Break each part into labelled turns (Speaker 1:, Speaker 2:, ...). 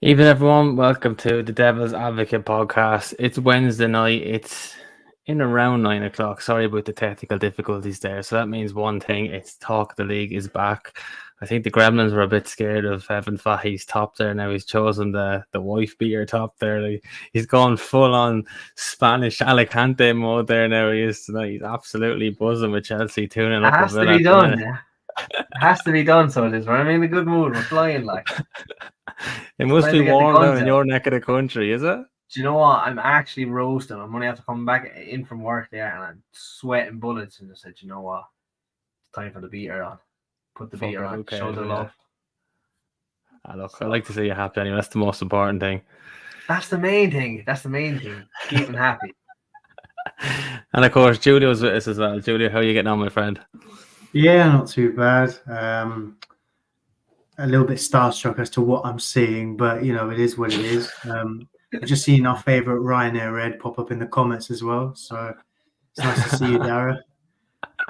Speaker 1: Evening, everyone. Welcome to the Devil's Advocate podcast. It's Wednesday night. It's in around 9 o'clock. Sorry about the technical difficulties there. So that means one thing: it's Talk of the League is back. I think the Gremlins were a bit scared of Evan Fahy's top there. Now he's chosen the wife beater top there. He's gone full on Spanish Alicante mode there. Now he is tonight. He's absolutely buzzing with Chelsea tuning up.
Speaker 2: It has to be done. It has to be done. So it is. We're in a good mood. We're flying like.
Speaker 1: It must be warm down in your neck of the country, is it?
Speaker 2: Do you know what? I'm actually roasting. I'm only have to come back in from work there, and I'm sweating bullets. And I said, you know what? It's time for the beater on. Put the beater on. Show the love.
Speaker 1: Look, I like to see you happy anyway. That's the most important thing.
Speaker 2: That's the main thing. Keep them happy.
Speaker 1: And of course, Julio's with us as well. Julio, how are you getting on, my friend?
Speaker 3: Yeah, not too bad. A little bit starstruck as to what I'm seeing, but it is what it is. I've just seen our favourite Ryanair Red pop up in the comments as well, so it's nice to see you, Dara.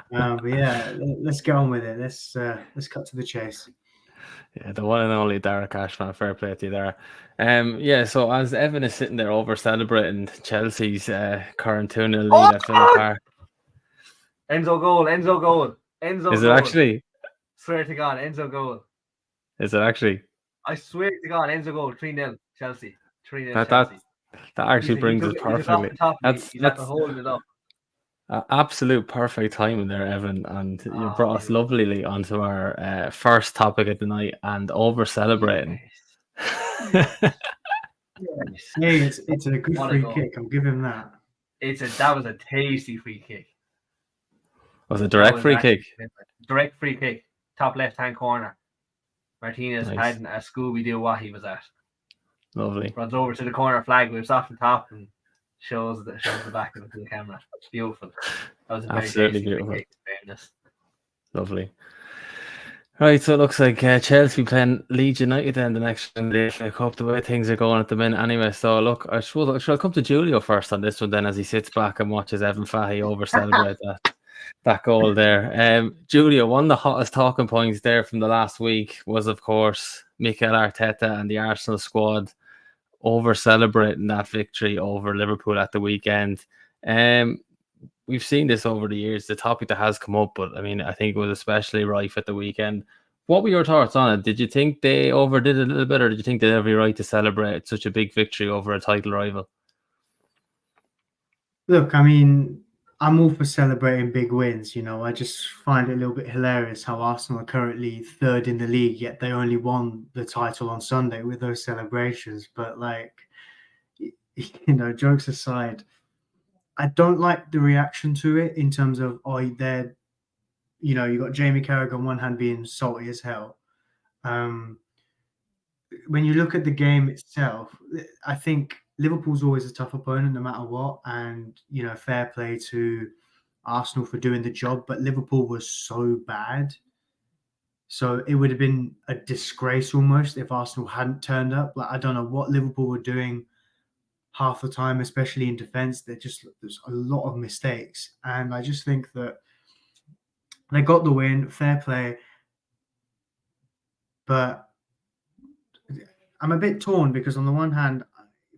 Speaker 3: But yeah, let's get on with it. Let's cut to the chase.
Speaker 1: Yeah, the one and only Dara Cashman. Fair play to you, Dara. So as Evan is sitting there over celebrating Chelsea's current 2-0 lead at Villa Park.
Speaker 2: Enzo Goal.
Speaker 1: Is it actually?
Speaker 2: Swear to God, Enzo Goal.
Speaker 1: Is it actually?
Speaker 2: I swear to God, Enzo Goal, 3-0 Chelsea. 3-0
Speaker 1: Chelsea. That actually brings us perfectly. That's
Speaker 2: holding it up.
Speaker 1: Absolute perfect timing there, Evan, and you brought us lovelily onto our first topic of the night and over celebrating.
Speaker 3: Yes. It's a good free kick. I'll give him that.
Speaker 2: That was a tasty free kick.
Speaker 1: Was it direct free kick?
Speaker 2: Direct free kick, top left hand corner. Martinez had a Scooby-Doo what he was at.
Speaker 1: Lovely.
Speaker 2: Runs over to the corner flag, whips off the top and shows the back of it to the camera. It's beautiful. That was a
Speaker 1: absolutely beautiful.
Speaker 2: Kick,
Speaker 1: lovely. Right, so it looks like Chelsea playing Leeds United then the next game. I hope the way things are going at the minute anyway. So look, I suppose I'll come to Julio first on this one then as he sits back and watches Evan Fahy over celebrate that goal there. Julio, one of the hottest talking points there from the last week was, of course, Mikel Arteta and the Arsenal squad over celebrating that victory over Liverpool at the weekend. We've seen this over the years, the topic that has come up, but I mean, I think it was especially rife at the weekend. What were your thoughts on it? Did you think they overdid it a little bit, or did you think they had every right to celebrate such a big victory over a title rival?
Speaker 3: Look, I mean, I'm all for celebrating big wins. I just find it a little bit hilarious how Arsenal are currently third in the league, yet they only won the title on Sunday with those celebrations. But jokes aside, I don't like the reaction to it in terms of, you got Jamie Carragher on one hand being salty as hell. When you look at the game itself, I think Liverpool's always a tough opponent no matter what, and fair play to Arsenal for doing the job, but Liverpool was so bad, so it would have been a disgrace almost if Arsenal hadn't turned up. I don't know what Liverpool were doing half the time, especially in defense. There's a lot of mistakes, and I just think that they got the win, fair play, but I'm a bit torn because on the one hand,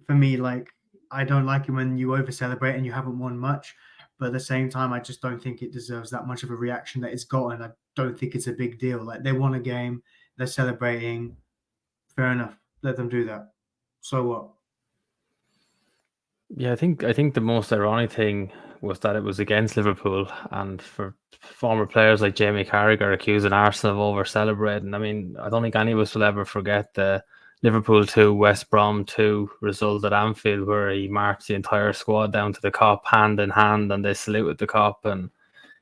Speaker 3: for me, I don't like it when you over celebrate and you haven't won much, but at the same time, I just don't think it deserves that much of a reaction that it's gotten. I don't think it's a big deal. They won a game, they're celebrating. Fair enough, let them do that. So what?
Speaker 1: Yeah, I think the most ironic thing was that it was against Liverpool, and for former players like Jamie Carragher accusing Arsenal of over celebrating. I mean, I don't think any of us will ever forget the Liverpool 2, West Brom 2 result at Anfield, where he marched the entire squad down to the Kop hand in hand and they saluted the Kop, and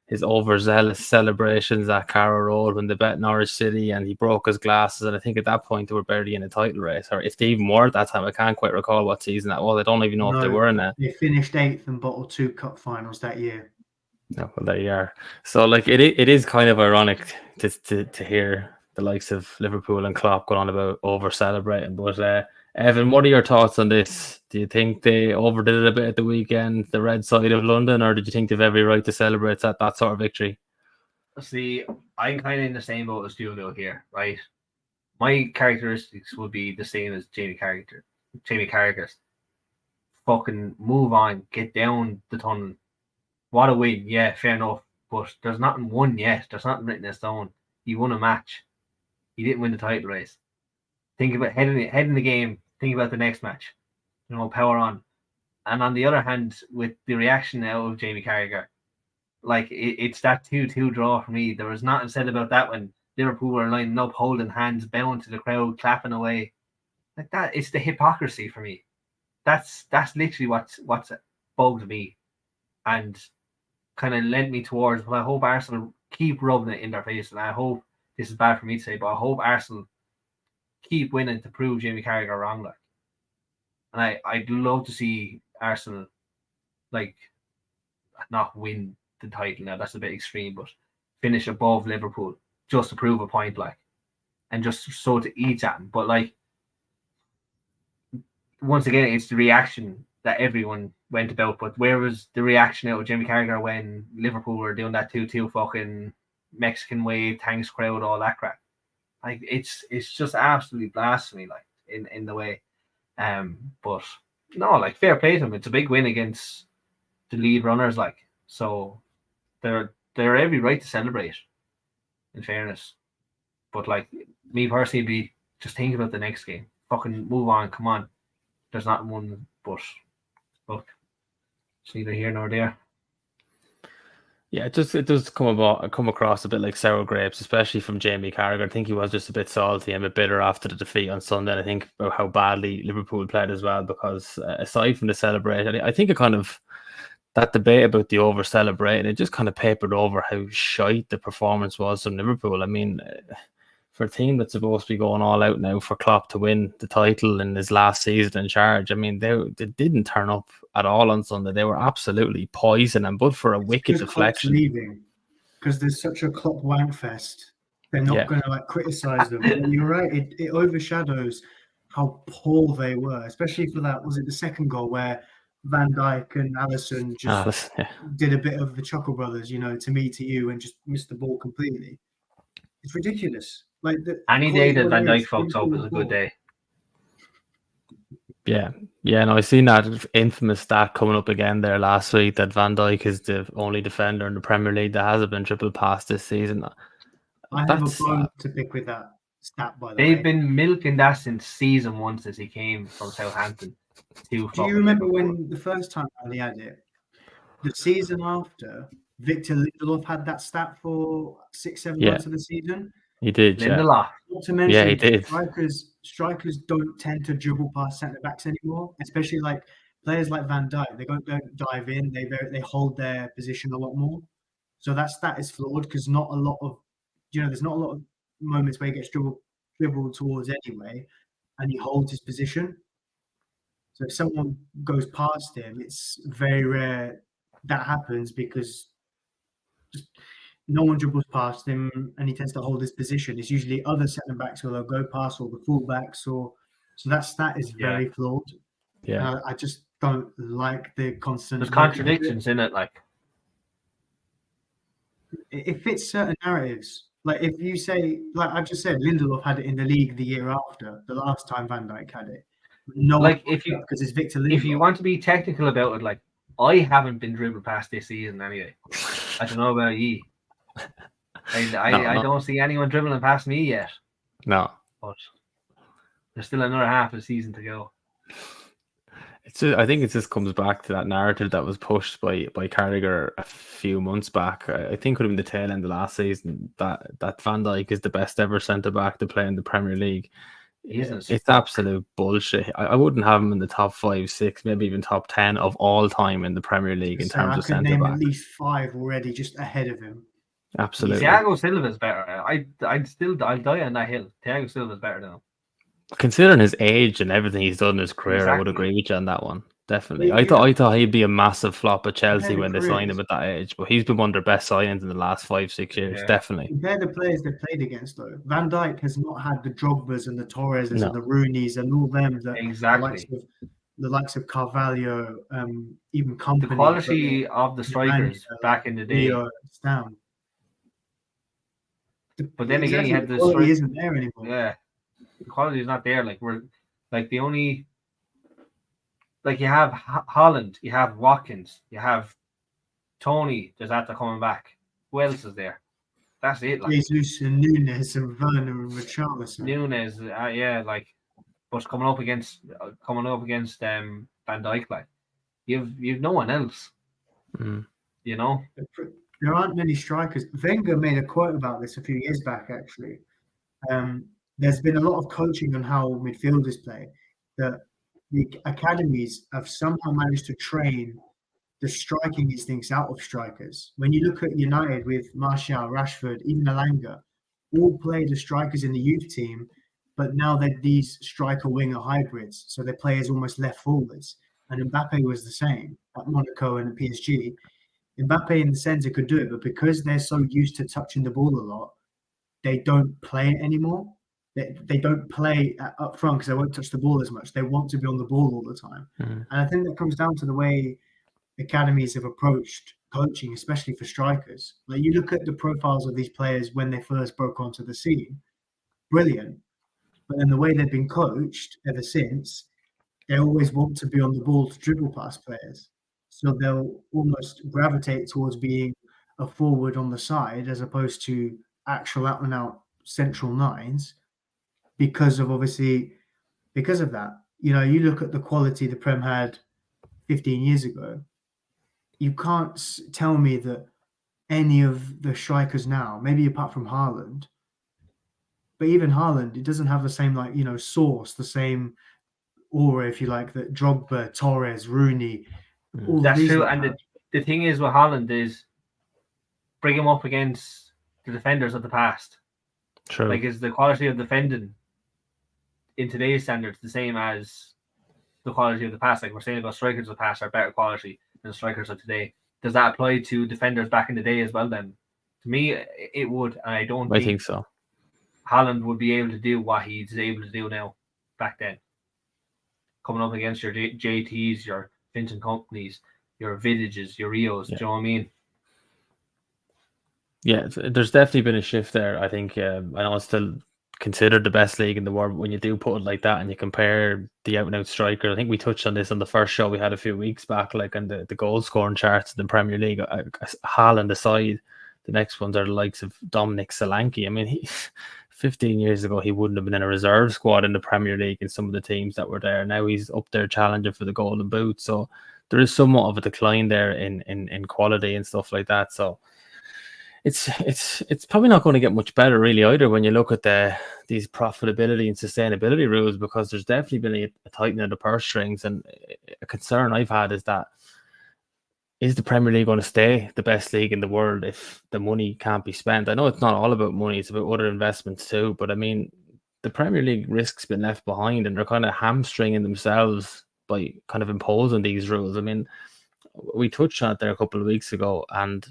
Speaker 1: his overzealous celebrations at Carrow Road when they bet Norwich City and he broke his glasses. And I think at that point they were barely in a title race, or if they even were at that time. I can't quite recall what season that was. I don't even know if they were in it.
Speaker 3: They finished 8th and bottled 2 cup finals that year.
Speaker 1: No, well, there you are. So it is kind of ironic to hear the likes of Liverpool and Klopp going on about over celebrating. But Evan, what are your thoughts on this? Do you think they overdid it a bit at the weekend, the red side of London, or did you think they've every right to celebrate that sort of victory?
Speaker 2: See, I'm kind of in the same boat as Julio here, right? my characteristics would be the same as Jamie Carragher's. Fucking move on, get down the tunnel. What a win, yeah, fair enough. But there's nothing won yet. There's nothing written in stone. He won a match. He didn't win the title race. Think about heading the game. Think about the next match. Power on. And on the other hand, with the reaction out of Jamie Carragher, like it's that 2-2 draw for me. There was nothing said about that when Liverpool were lining up, holding hands, bowing to the crowd, clapping away. Like that, it's the hypocrisy for me. That's literally what's bugged me, and kind of lent me towards. Well, I hope Arsenal keep rubbing it in their face, and I hope this is bad for me to say, but I hope Arsenal keep winning to prove Jamie Carragher wrong. Like, and I'd love to see Arsenal like not win the title. Now that's a bit extreme, but finish above Liverpool just to prove a point, like, and just so to each at them. But like, once again, it's the reaction that everyone went about. But where was the reaction out of Jamie Carragher when Liverpool were doing that 2-2 fucking Mexican wave, thanks crowd, all that crap? Like, it's just absolutely blasphemy, like, in the way. But no, like, fair play to them. It's a big win against the lead runners, like, so they're every right to celebrate, in fairness. But like, me personally, be just think about the next game. Fucking move on, come on. There's not one, but look, it's neither here nor there.
Speaker 1: Yeah, it does come across a bit like sour grapes, especially from Jamie Carragher. I think he was just a bit salty and a bit bitter after the defeat on Sunday. And I think about how badly Liverpool played as well, because aside from the celebration, I think it kind of, that debate about the over celebrating, it just kind of papered over how shite the performance was from Liverpool. I mean, for a team that's supposed to be going all out now for Klopp to win the title in his last season in charge, I mean, they didn't turn up at all on Sunday. They were absolutely poison, but for a wicked deflection.
Speaker 3: Leaving, because there's such a Klopp wank fest. They're not going to like criticize them. But you're right. It overshadows how poor they were, especially for that. Was it the second goal where Van Dijk and Alisson just did a bit of the Chuckle Brothers, to me, to you, and just missed the ball completely? It's ridiculous. Like,
Speaker 2: any day that Van Dijk fucks up is a good day.
Speaker 1: Yeah, no, I seen that infamous stat coming up again there last week that Van Dijk is the only defender in the Premier League that hasn't been triple passed this season.
Speaker 3: I have a bone to pick with that stat, by the way.
Speaker 2: They've been milking that since season 1, since he came from Southampton.
Speaker 3: Do you remember when the first time they had it? The season after, Victor Lindelof had that stat for 6-7 months of the season.
Speaker 1: He did,
Speaker 2: Lindelof.
Speaker 3: Not to mention,
Speaker 1: he did.
Speaker 3: Strikers don't tend to dribble past centre backs anymore, especially like players like Van Dijk. They don't dive in. They hold their position a lot more. So that stat is flawed, because not a lot of, there's not a lot of moments where he gets dribbled towards anyway, and he holds his position. So if someone goes past him, it's very rare that happens, because just no one dribbles past him and he tends to hold his position. It's usually other centre backs who they'll go past, or the fullbacks, so that stat is very flawed.
Speaker 1: Yeah,
Speaker 3: I just don't like the constant.
Speaker 2: There's contradictions in it, like.
Speaker 3: It fits certain narratives. Like, if you say, like I just said, Lindelof had it in the league the year after, the last time Van Dijk had it. No,
Speaker 2: like, because
Speaker 3: it's Victor Lindelof.
Speaker 2: If you want to be technical about it, like, I haven't been dribbled past this season anyway. I don't know about you. I don't see anyone dribbling past me yet.
Speaker 1: No.
Speaker 2: But there's still another half of the season to go.
Speaker 1: I think it just comes back to that narrative that was pushed by Carragher a few months back. I think it would have been the tail end of last season, that Van Dijk is the best ever centre back to play in the Premier League. It's absolute bullshit. I wouldn't have him in the top 5, 6, maybe even top 10 of all time in the Premier League in terms of centre back. I could name
Speaker 3: at least 5 already just ahead of him.
Speaker 1: Absolutely.
Speaker 2: Thiago Silva is better. I'll die on that hill. Thiago Silva is better than him.
Speaker 1: Considering his age and everything he's done in his career, I would agree with you on that one. Definitely. I thought he'd be a massive flop at Chelsea when they signed him at that age, but he's been one of their best signings in the last 5-6 years, definitely.
Speaker 3: Compare the players they played against, though. Van Dijk has not had the Drogbas and the Torres and the Rooneys and all them that the likes of Carvalho, even Company.
Speaker 2: The quality of the strikers back in the day. But then again, he had the
Speaker 3: quality isn't there anymore.
Speaker 2: Yeah. The quality is not there. Like the only, like, you have Holland, you have Watkins, you have Tony. There's after coming back. Who else is there? That's it. Like
Speaker 3: Jesus and Nunes and Werner and Richarlison.
Speaker 2: Nunes, yeah, like, but coming up against Van Dijk, like, you've no one else. You know,
Speaker 3: there aren't many strikers. Wenger made a quote about this a few years back, actually. There's been a lot of coaching on how midfielders play. That the academies have somehow managed to train the striking instincts out of strikers. When you look at United with Martial, Rashford, even Alanga, all played as strikers in the youth team, but now they're these striker winger hybrids. So they play as almost left forwards. And Mbappe was the same at Monaco and at PSG. Mbappe in the centre could do it, but because they're so used to touching the ball a lot, they don't play it anymore. They don't play up front because they won't touch the ball as much. They want to be on the ball all the time. And I think that comes down to the way academies have approached coaching, especially for strikers. Like, you look at the profiles of these players when they first broke onto the scene, brilliant. But then the way they've been coached ever since, they always want to be on the ball to dribble past players. So they'll almost gravitate towards being a forward on the side as opposed to actual out and out central nines because of that. You know, you look at the quality the Prem had 15 years ago. You can't tell me that any of the strikers now, maybe apart from Haaland, but even Haaland, it doesn't have the same, like, you know, source, the same aura, if you like, that Drogba, Torres, Rooney.
Speaker 2: That's true. And the thing is with Haaland is bring him up against the defenders of the past.
Speaker 1: True.
Speaker 2: Like, is the quality of defending in today's standards the same as the quality of the past? Like, we're saying about strikers of the past are better quality than strikers of today. Does that apply to defenders back in the day as well then? To me, it would. And I think
Speaker 1: so.
Speaker 2: Haaland would be able to do what he's able to do now back then. Coming up against your JTs, your Vincent Companies, your Vidages, your Rios. Do you know what I mean?
Speaker 1: Yeah, there's definitely been a shift there. I think I know it's still considered the best league in the world. When you do put it like that and you compare the out and out striker, I think we touched on this on the first show we had a few weeks back, like on the goal scoring charts in the Premier League. Haaland aside, the next ones are the likes of Dominic Solanke. I mean, 15 years ago, he wouldn't have been in a reserve squad in the Premier League in some of the teams that were there. Now he's up there challenging for the Golden Boot. So there is somewhat of a decline there in quality and stuff like that. So it's probably not going to get much better really either when you look at these profitability and sustainability rules, because there's definitely been a tightening of the purse strings. And a concern I've had is that, is the Premier League going to stay the best league in the world if the money can't be spent? I know it's not all about money, it's about other investments too, but I mean, the Premier League risk's been left behind and they're kind of hamstringing themselves by kind of imposing these rules. I mean, we touched on it there a couple of weeks ago, and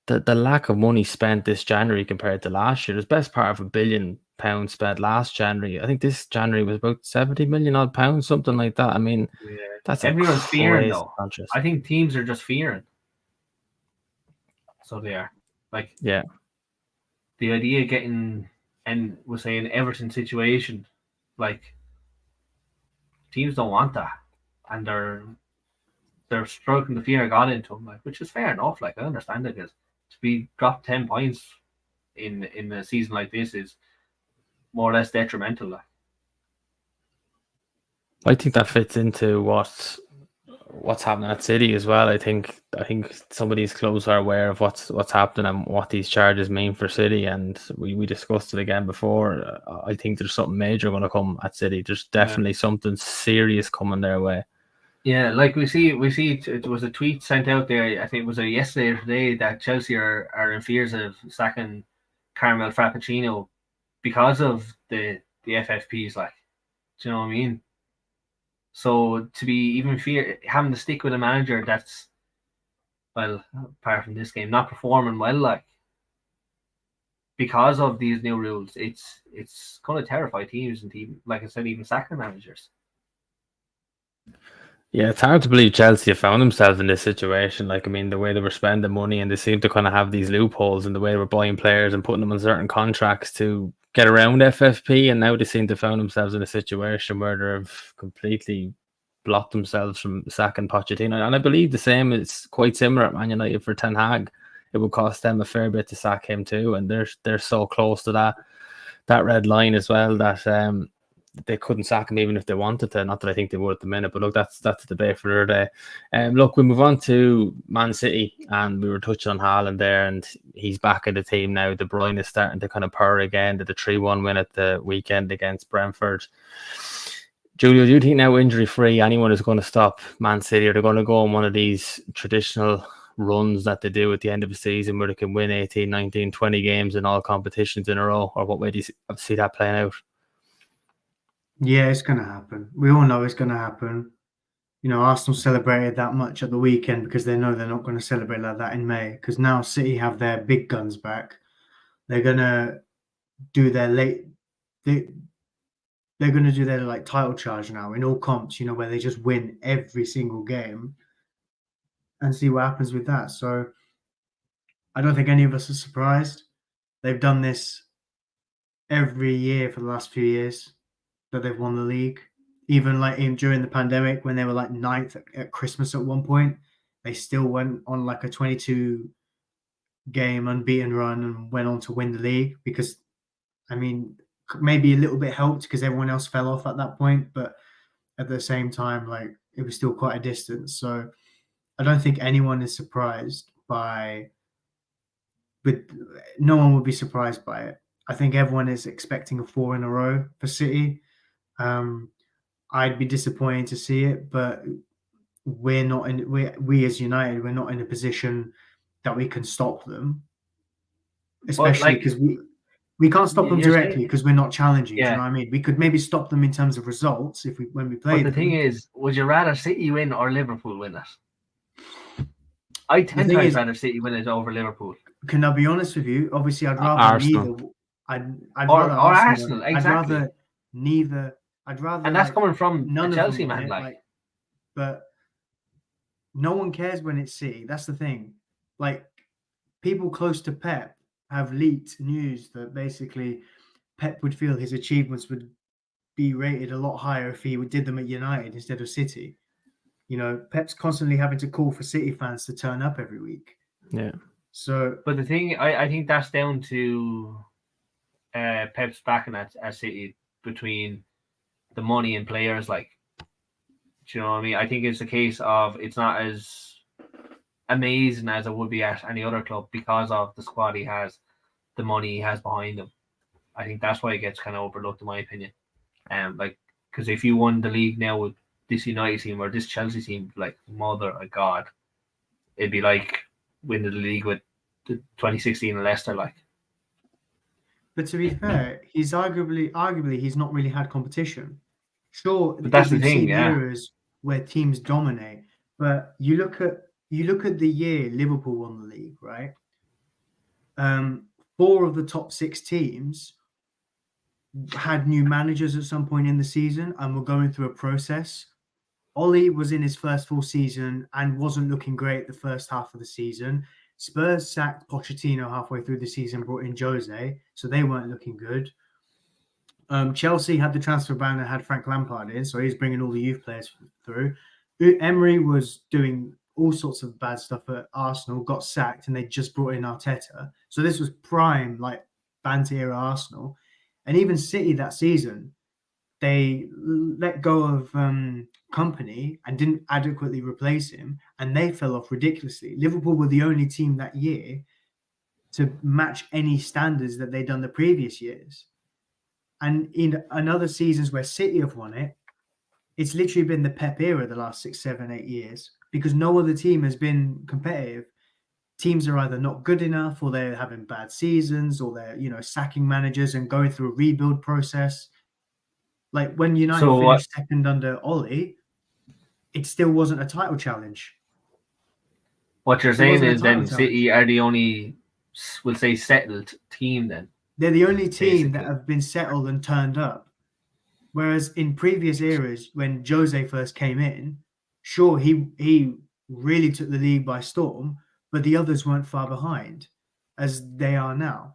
Speaker 1: the lack of money spent this January compared to last year, there's best part of £1 billion spent last January. I think this January was about 70 million odd pounds, something like that. I mean, that's
Speaker 2: everyone's fearing though.
Speaker 1: Conscious.
Speaker 2: I think teams are just fearing. So they are. Like,
Speaker 1: yeah.
Speaker 2: The idea of getting, and we're saying Everton situation, like, teams don't want that. And they're stroking the fear God into them, like, which is fair enough. Like, I understand it, because to be dropped 10 points in a season like this is more or less detrimental. Like,
Speaker 1: I think that fits into what's happening at City as well. I think some of these clubs are aware of what's happening and what these charges mean for City, and we discussed it again before. I think there's something major going to come at City. There's definitely something serious coming their way.
Speaker 2: Yeah, like we see. It was a tweet sent out there. I think it was yesterday or today that Chelsea are in fears of sacking Caramel Frappuccino because of the FFPs. Like, do you know what I mean? So to be even having to stick with a manager that's, well, apart from this game, not performing well, like, because of these new rules, it's going to terrify teams and like I said, even sacking managers.
Speaker 1: Yeah, it's hard to believe Chelsea have found themselves in this situation. Like, I mean, the way they were spending money, and they seem to kind of have these loopholes in the way they were buying players and putting them on certain contracts to get around FFP, and now they seem to found themselves in a situation where they've completely blocked themselves from sacking Pochettino. And I believe the same is quite similar at Man United for Ten Hag. It would cost them a fair bit to sack him too, and they're so close to that red line as well that they couldn't sack him even if they wanted to. Not that I think they would at the minute, but look, that's a debate for another day. Look, we move on to Man City, and we were touching on Haaland there, and he's back in the team now. De Bruyne is starting to kind of purr again. Did the 3-1 win at the weekend against Brentford. Julio, do you think now injury-free anyone is going to stop Man City, or they're going to go on one of these traditional runs that they do at the end of the season where they can win 18, 19, 20 games in all competitions in a row? Or what way do you see that playing out?
Speaker 3: Yeah, it's going to happen. We all know it's going to happen. You know, Arsenal celebrated that much at the weekend because they know they're not going to celebrate like that in May, because now City have their big guns back. They're going to do their they're going to do their like title charge now in all comps, you know, where they just win every single game and see what happens with that. So I don't think any of us are surprised. They've done this every year for the last few years that they've won the league. Even like during the pandemic when they were like 9th at Christmas at one point, they still went on like a 22 game unbeaten run and went on to win the league, because I mean, maybe a little bit helped because everyone else fell off at that point, but at the same time, like it was still quite a distance. So I don't think anyone is surprised by, but no one would be surprised by it. I think everyone is expecting a 4 in a row for City. I'd be disappointed to see it, but we're not in. We as United, we're not in a position that we can stop them, especially because we can't stop them directly because we're not challenging.
Speaker 2: Yeah.
Speaker 3: Do you know what I mean? We could maybe stop them in terms of results when we play.
Speaker 2: But the thing is, would you rather City win or Liverpool win it? I tend to rather City win it over Liverpool.
Speaker 3: Can I be honest with you? Obviously, I'd rather
Speaker 1: Arsenal.
Speaker 3: neither. I'd rather
Speaker 2: Arsenal. Exactly.
Speaker 3: I'd rather neither. I'd rather.
Speaker 2: And that's coming from
Speaker 3: none
Speaker 2: a Chelsea man,
Speaker 3: but no one cares when it's City. That's the thing. Like, people close to Pep have leaked news that basically Pep would feel his achievements would be rated a lot higher if he did them at United instead of City. You know, Pep's constantly having to call for City fans to turn up every week.
Speaker 1: Yeah.
Speaker 3: So,
Speaker 2: but the thing, I think that's down to Pep's backing at City between the money and players. Like, do you know what I mean? I think it's a case of it's not as amazing as it would be at any other club because of the squad he has, the money he has behind him. I think that's why it gets kind of overlooked, in my opinion. Because if you won the league now with this United team or this Chelsea team, like, mother of God, it'd be like winning the league with the 2016 Leicester, like.
Speaker 3: But to be fair, he's arguably he's not really had competition. Sure,
Speaker 2: but that's the thing, yeah.
Speaker 3: Eras where teams dominate, but you look at the year Liverpool won the league, right? 4 of the top 6 teams had new managers at some point in the season and were going through a process. Ole was in his first full season and wasn't looking great the first half of the season. Spurs sacked Pochettino halfway through the season, brought in Jose, so they weren't looking good. Chelsea had the transfer ban and had Frank Lampard in, so he's bringing all the youth players through. Emery was doing all sorts of bad stuff at Arsenal, got sacked, and they just brought in Arteta. So this was prime, like, Banter era Arsenal. And even City that season, they let go of Company and didn't adequately replace him, and they fell off ridiculously. Liverpool were the only team that year to match any standards that they'd done the previous years. And in other seasons where City have won it, it's literally been the Pep era the last 6, 7, 8 years, because no other team has been competitive. Teams are either not good enough, or they're having bad seasons, or they're, you know, sacking managers and going through a rebuild process. Like when United finished second under Ole, it still wasn't a title challenge.
Speaker 2: What you're saying is then City are the only, we'll say, settled team then.
Speaker 3: They're the only team that have been settled and turned up. Whereas in previous eras, when Jose first came in, sure, he really took the league by storm, but the others weren't far behind as they are now.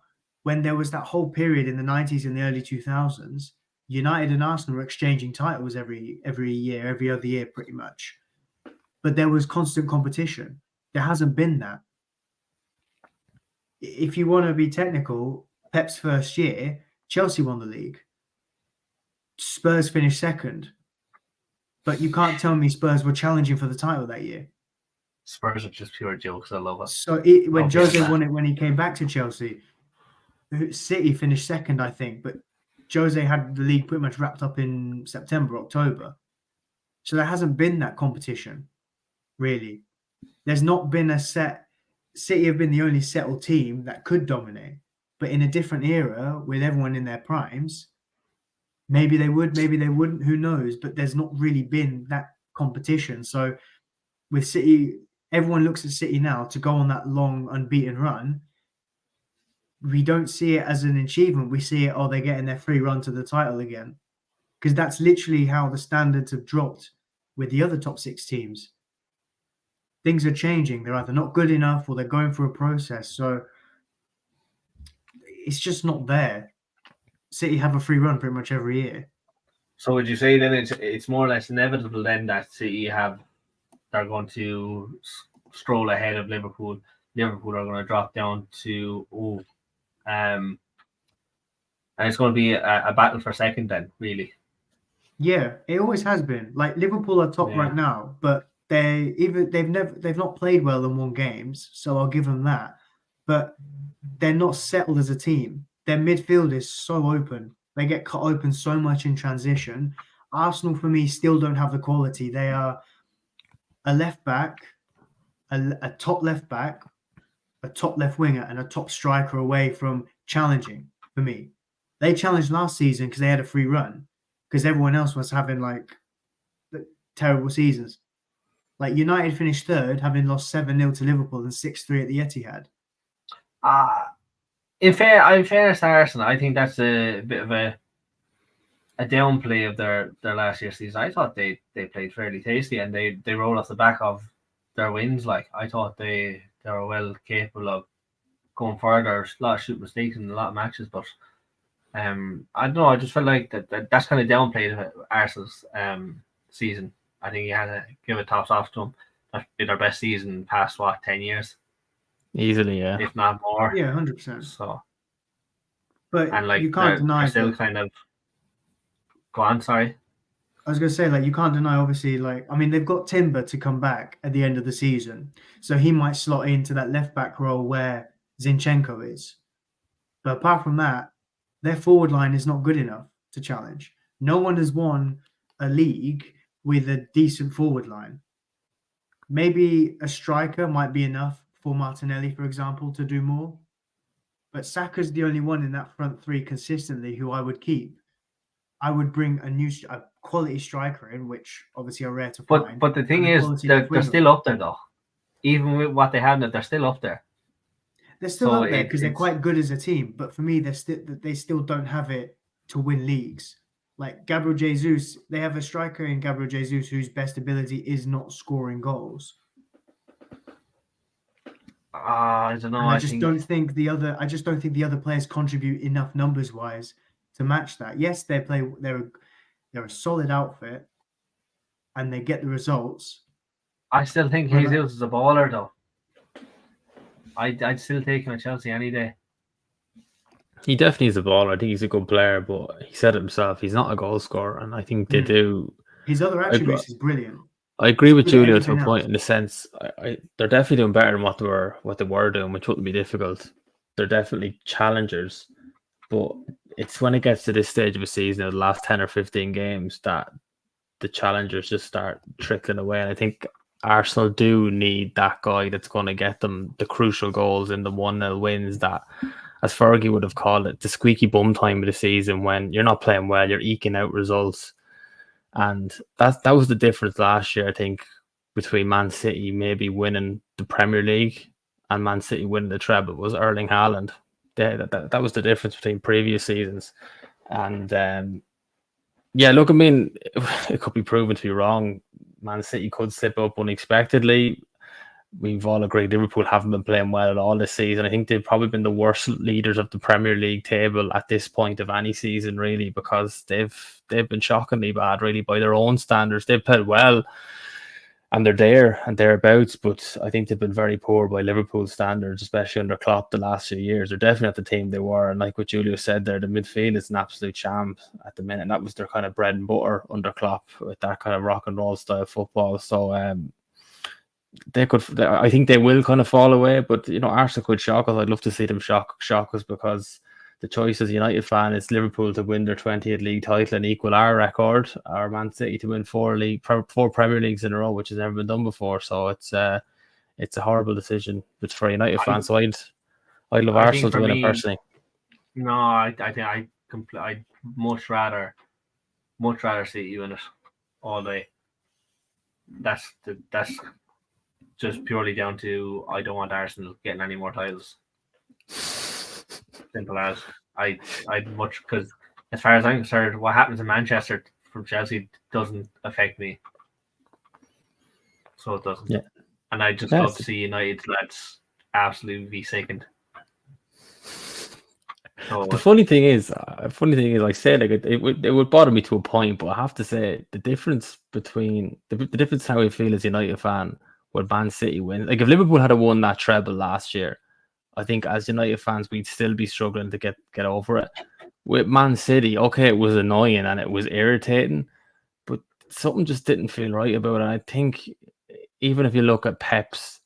Speaker 3: when there was that whole period in the 90s and the early 2000s, United and Arsenal were exchanging titles every year, every other year, pretty much. But there was constant competition. There hasn't been that. If you want to be technical, Pep's first year, Chelsea won the league. Spurs finished second. But you can't tell me Spurs were challenging for the title that year.
Speaker 2: Spurs are just pure jokes. I love it.
Speaker 3: So when Jose won it, when he came back to Chelsea, City finished second, I think. But Jose had the league pretty much wrapped up in September, October. So there hasn't been that competition, really. There's not been a set. City have been the only settled team that could dominate. But in a different era, with everyone in their primes, maybe they would, maybe they wouldn't, who knows? But there's not really been that competition. So with City, everyone looks at City now to go on that long unbeaten run. We don't see it as an achievement. We see it, oh, they're getting their free run to the title again. Because that's literally how the standards have dropped with the other top 6 teams. Things are changing. They're either not good enough or they're going through a process. So it's just not there. City have a free run pretty much every year.
Speaker 2: So would you say then it's more or less inevitable then that City they're going to stroll ahead of Liverpool. Liverpool are going to drop down to and it's going to be a battle for second then, really.
Speaker 3: Yeah, it always has been. Like Liverpool are top right now, but they've not played well and won games, so I'll give them that. But they're not settled as a team. Their midfield is so open. They get cut open so much in transition. Arsenal, for me, still don't have the quality. They are a left back, a top left back, a top left winger, and a top striker away from challenging, for me. They challenged last season because they had a free run, because everyone else was having like terrible seasons. Like United finished third, having lost 7-0 to Liverpool and 6-3 at the Etihad.
Speaker 2: In fairness to Arsenal, I think that's a bit of a downplay of their last year's season. I thought they played fairly tasty and they rolled off the back of their wins. Like I thought they were well capable of going further. A lot of shoot mistakes in a lot of matches, but I don't know. I just felt like that's kind of downplayed Arsenal's season. I think you had to give it tops off to them. That's been their best season in the past 10 years.
Speaker 1: Easily, yeah.
Speaker 2: If not more.
Speaker 3: Yeah, 100%.
Speaker 2: So,
Speaker 3: but
Speaker 2: and like
Speaker 3: you can't deny
Speaker 2: still kind of. Go on, sorry.
Speaker 3: I was going to say, like, you can't deny, obviously, like, I mean, they've got Timber to come back at the end of the season. So he might slot into that left back role where Zinchenko is. But apart from that, their forward line is not good enough to challenge. No one has won a league with a decent forward line. Maybe a striker might be enough for Martinelli, for example, to do more. But Saka's the only one in that front three consistently who I would keep. I would bring a quality striker in, which obviously are rare to find.
Speaker 2: But the thing is, they're still up there, though. Even with what they have, they're still up there.
Speaker 3: They're still up there because they're quite good as a team. But for me, they still don't have it to win leagues. Like Gabriel Jesus, they have a striker in Gabriel Jesus whose best ability is not scoring goals.
Speaker 2: I don't know.
Speaker 3: I just don't think the other players contribute enough numbers wise to match that. Yes, they're a solid outfit and they get the results.
Speaker 2: I still think Jesus is a baller, though. I'd still take him at Chelsea any day.
Speaker 1: He definitely is a baller. I think he's a good player, but he said it himself, he's not a goal scorer, and I think they do.
Speaker 3: His other attributes is brilliant.
Speaker 1: I agree with Julio to a point in the sense they're definitely doing better than what they were doing, which wouldn't be difficult. They're definitely challengers, but it's when it gets to this stage of a season, the last 10 or 15 games, that the challengers just start trickling away. And I think Arsenal do need that guy that's going to get them the crucial goals in the 1-0 wins that, as Fergie would have called it, the squeaky bum time of the season when you're not playing well, you're eking out results. And that was the difference last year, I think, between Man City maybe winning the Premier League and Man City winning the treble was Erling Haaland. That was the difference between previous seasons. And look, I mean, it could be proven to be wrong. Man City could slip up unexpectedly. we've all agreed Liverpool haven't been playing well at all this season. I think they've probably been the worst leaders of the Premier League table at this point of any season, really, because they've been shockingly bad, really, by their own standards. They've played well and they're there and thereabouts, but I think they've been very poor by Liverpool standards, especially under Klopp the last few years. They're definitely not the team they were, and like what Julio said there, the midfield is an absolute champ at the minute, and that was their kind of bread and butter under Klopp with that kind of rock and roll style football. So they could, I think they will kind of fall away, but Arsenal could shock us. I'd love to see them shock us, because the choice as a United fan is Liverpool to win their 20th league title and equal our record, or Man City to win four Premier Leagues in a row, which has never been done before. So it's a horrible decision. It's for a United fan. So I'd love Arsenal to win it personally.
Speaker 2: No, I think I'd much rather City win it all day. That's just purely down to I don't want Arsenal getting any more titles. Simple as. I'd much, because as far as I'm concerned, what happens in Manchester from Chelsea doesn't affect me. So it doesn't. Yeah. And I just love to see United lads absolutely be sickened. So,
Speaker 1: the funny thing is, I said, like, it would bother me to a point, but I have to say the difference between the difference how I feel as a United fan when Man City win. Like, if Liverpool had won that treble last year, I think as United fans we'd still be struggling to get over it. With Man City, okay, it was annoying and it was irritating, but something just didn't feel right about it. And I think even if you look at Pep's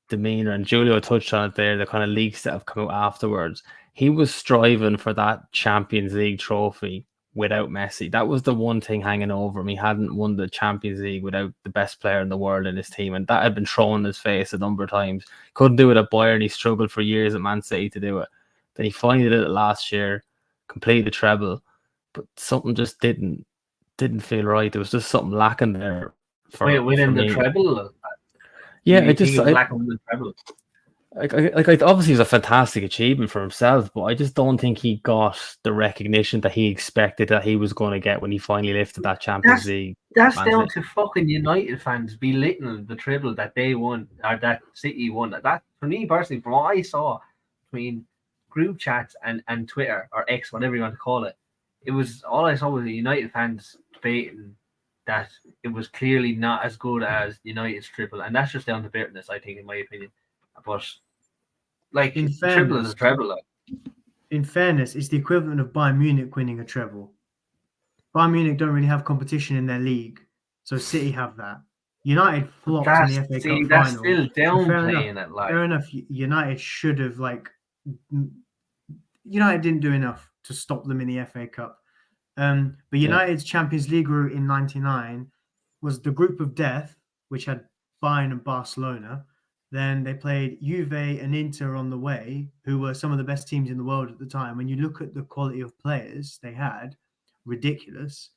Speaker 1: demeanor, and Julio touched on it there, the kind of leaks that have come out afterwards, he was striving for that Champions League trophy without Messi. That was the one thing hanging over him. He hadn't won the Champions League without the best player in the world in his team, and that had been thrown in his face a number of times. Couldn't do it at Bayern. He struggled for years at Man City to do it. Then he finally did it last year, completed the treble, but something just didn't feel right. There was just something lacking there.
Speaker 2: Winning the treble?
Speaker 1: Yeah, it just
Speaker 2: lacking the treble.
Speaker 1: Like obviously it was a fantastic achievement for himself, but I just don't think he got the recognition that he expected that he was going to get when he finally lifted that Champions League.
Speaker 2: That's down to fucking United fans belittling the treble that they won, or that City won. That, for me personally, from what I saw between group chats and Twitter or X, whatever you want to call it, it was all I saw was the United fans debating that it was clearly not as good as United's treble, and that's just down to bitterness, I think, in my opinion. But like, treble is a treble.
Speaker 3: In fairness, it's the equivalent of Bayern Munich winning a treble. Bayern Munich don't really have competition in their league, so City have that. United flopped in the FA Cup final.
Speaker 2: That's still downplaying it. Like,
Speaker 3: fair enough. United should have, United didn't do enough to stop them in the FA Cup. But United's Champions League route in '99 was the group of death, which had Bayern and Barcelona. Then they played Juve and Inter on the way, who were some of the best teams in the world at the time. When you look at the quality of players they had, ridiculous.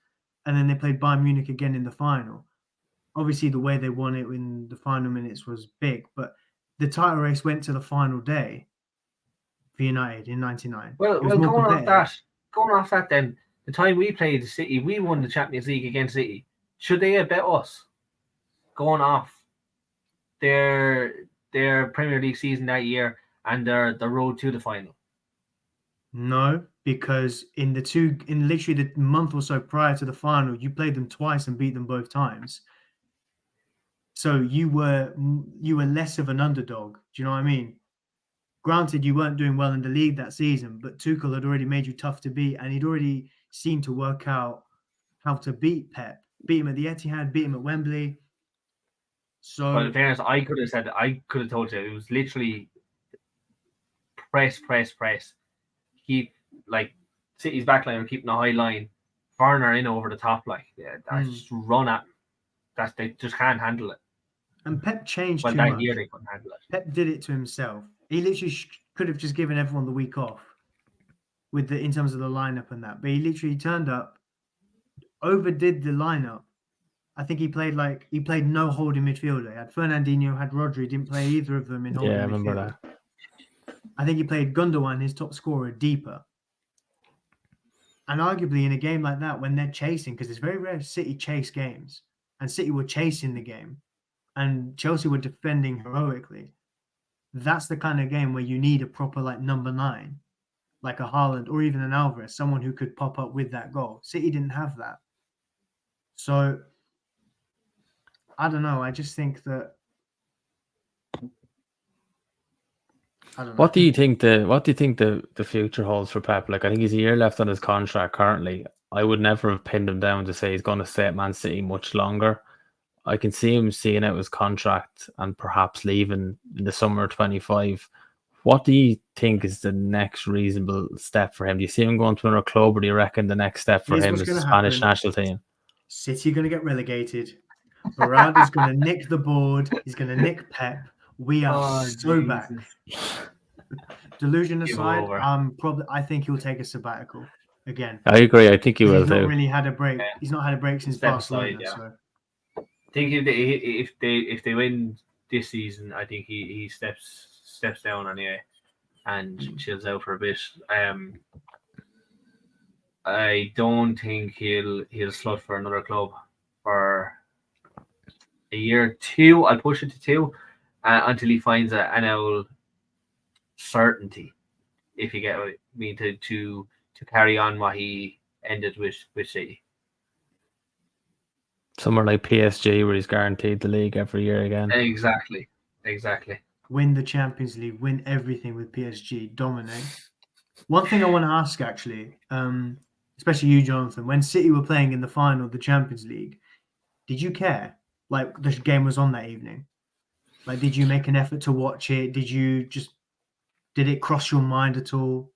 Speaker 3: And then they played Bayern Munich again in the final. Obviously, the way they won it in the final minutes was big, but the title race went to the final day for United in '99.
Speaker 2: Well, going off that then, the time we played City, we won the Champions League against City. Should they have bet us going off their Premier League season that year and the road to the final?
Speaker 3: No, because in literally the month or so prior to the final, you played them twice and beat them both times. So you were less of an underdog. Do you know what I mean? Granted, you weren't doing well in the league that season, but Tuchel had already made you tough to beat, and he'd already seemed to work out how to beat Pep. Beat him at the Etihad, beat him at Wembley. So,
Speaker 2: but in fairness, I could have told you it was literally press. Keep, like, City's backline are keeping a high line, Werner in over the top, just run at. They just can't handle it.
Speaker 3: And Pep changed too
Speaker 2: that
Speaker 3: much.
Speaker 2: year they couldn't handle it.
Speaker 3: Pep did it to himself. He literally could have just given everyone the week off in terms of the lineup and that, but he literally turned up, overdid the lineup. I think he played no holding midfielder. He had Fernandinho, had Rodri, didn't play either of them in holding midfield.
Speaker 1: Yeah, I remember that.
Speaker 3: I think he played Gundogan, his top scorer, deeper. And arguably in a game like that, when they're chasing, because it's very rare City chase games, and City were chasing the game, and Chelsea were defending heroically. That's the kind of game where you need a proper like number 9, like a Haaland or even an Alvarez, someone who could pop up with that goal. City didn't have that. So I don't know. I just think that I don't know.
Speaker 1: What do you think the future holds for Pep? Like, I think he's a year left on his contract currently. I would never have pinned him down to say he's going to stay at Man City much longer. I can see him seeing out his contract and perhaps leaving in the summer of 25. What do you think is the next reasonable step for him? Do you see him going to another club, or do you reckon the next step for
Speaker 3: Here's
Speaker 1: him
Speaker 3: what's
Speaker 1: is the
Speaker 3: gonna
Speaker 1: Spanish
Speaker 3: happen.
Speaker 1: national team?
Speaker 3: City are going to get relegated. Barada's going to nick the board. He's going to nick Pep. We are so back. Delusion
Speaker 2: Give
Speaker 3: aside,
Speaker 2: over.
Speaker 3: I think he'll take a sabbatical again.
Speaker 1: I agree. I think he will
Speaker 3: He's not
Speaker 1: too.
Speaker 3: really had a break.
Speaker 2: Yeah.
Speaker 3: He's not had a break since
Speaker 2: Step
Speaker 3: Barcelona.
Speaker 2: aside, yeah.
Speaker 3: So
Speaker 2: I think if they win this season, I think he steps down anyway and chills out for a bit. I don't think he'll slut for another club for a year or 2. I'll push it to 2 until he finds an old certainty, if you get what I mean, to carry on what he ended with City.
Speaker 1: Somewhere like PSG, where he's guaranteed the league every year again.
Speaker 2: Exactly.
Speaker 3: win the Champions League, win everything with PSG, dominate. One thing I want to ask, actually, especially you, Jonathan, when City were playing in the final of the Champions League, did you care? Like, the game was on that evening. Like, did you make an effort to watch it? Did it cross your mind at all?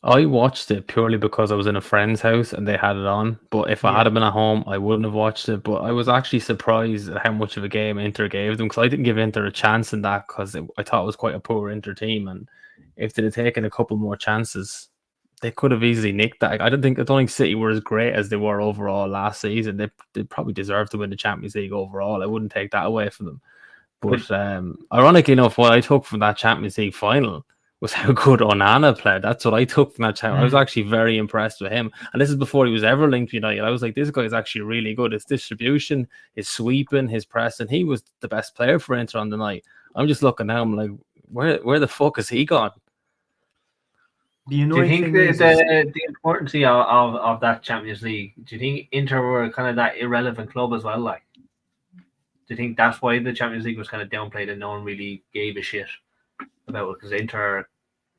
Speaker 1: I watched it purely because I was in a friend's house and they had it on. But if I had been at home, I wouldn't have watched it. But I was actually surprised at how much of a game Inter gave them, because I didn't give Inter a chance in that, because I thought it was quite a poor Inter team. And if they'd have taken a couple more chances, they could have easily nicked that. I don't think City were as great as they were overall last season. They probably deserved to win the Champions League overall. I wouldn't take that away from them. But ironically enough, what I took from that Champions League final was how good Onana played. That's what I took from that Champions. I was actually very impressed with him. And this is before he was ever linked to United. I was like, this guy is actually really good. His distribution, his sweeping, his pressing. He was the best player for Inter on the night. I'm just looking now. I'm like, where the fuck has he gone?
Speaker 2: Do you think the importance of that Champions League, do you think Inter were kind of that irrelevant club as well? Like, do you think that's why the Champions League was kind of downplayed and no one really gave a shit about it? Because Inter are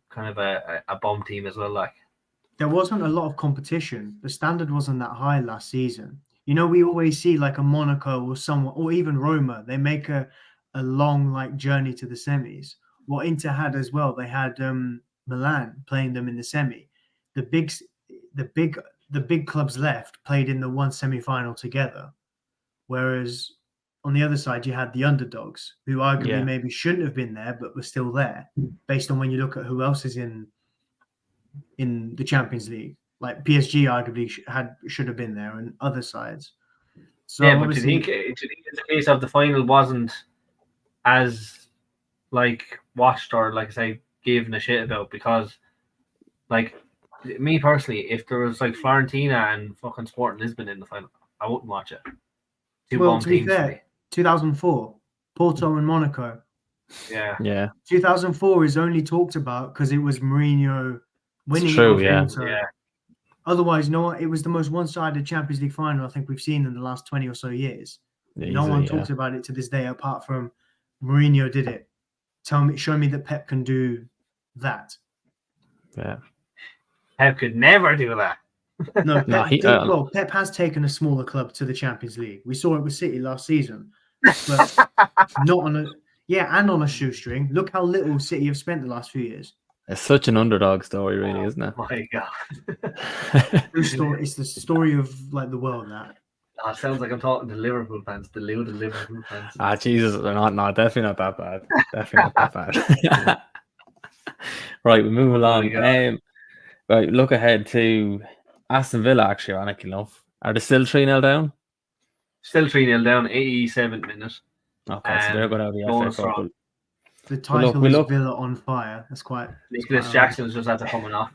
Speaker 2: kind of a bomb team as well. Like,
Speaker 3: there wasn't a lot of competition. The standard wasn't that high last season. You know, we always see like a Monaco or someone, or even Roma, they make a long like journey to the semis. What Inter had as well, they had Milan playing them in the semi. The big clubs left played in the one semi-final together, whereas on the other side you had the underdogs, who arguably maybe shouldn't have been there but were still there, based on when you look at who else is in the Champions League. Like PSG arguably should have been there, and other sides. So
Speaker 2: yeah, but do you think it's a case of the final wasn't as like watched or, like I say, given a shit about? Because, like, me personally, if there was like Fiorentina and fucking Sporting Lisbon in the final, I wouldn't watch it.
Speaker 3: Well, to be fair, 2004, Porto and Monaco.
Speaker 2: Yeah.
Speaker 3: 2004 is only talked about because it was Mourinho winning.
Speaker 1: It's true,
Speaker 3: Porto. Otherwise, it was the most one-sided Champions League final I think we've seen in the last 20 or so years. No one talks about it to this day, apart from Mourinho did it. Show me that Pep can do that.
Speaker 1: Yeah.
Speaker 3: Pep
Speaker 2: could never do that.
Speaker 3: No, Pep has taken a smaller club to the Champions League. We saw it with City last season, but not on a shoestring. Look how little City have spent the last few years.
Speaker 1: It's such an underdog story, really, isn't it?
Speaker 2: Oh my god!
Speaker 3: It's the story of like the world. That
Speaker 2: it sounds like I'm talking to Liverpool fans, deluded Liverpool fans.
Speaker 1: Ah, Jesus, they're not. No, definitely not that bad. Definitely not that bad. Right, we move along. Right, look ahead to Aston Villa. Actually, ironically enough, are they still 3-0 down?
Speaker 2: Still 3-0 down. 87th minute.
Speaker 1: Okay, so they're going to have the FA Cup.
Speaker 3: The title is Villa on fire. That's quite.
Speaker 2: Nicholas Jackson's just after coming off.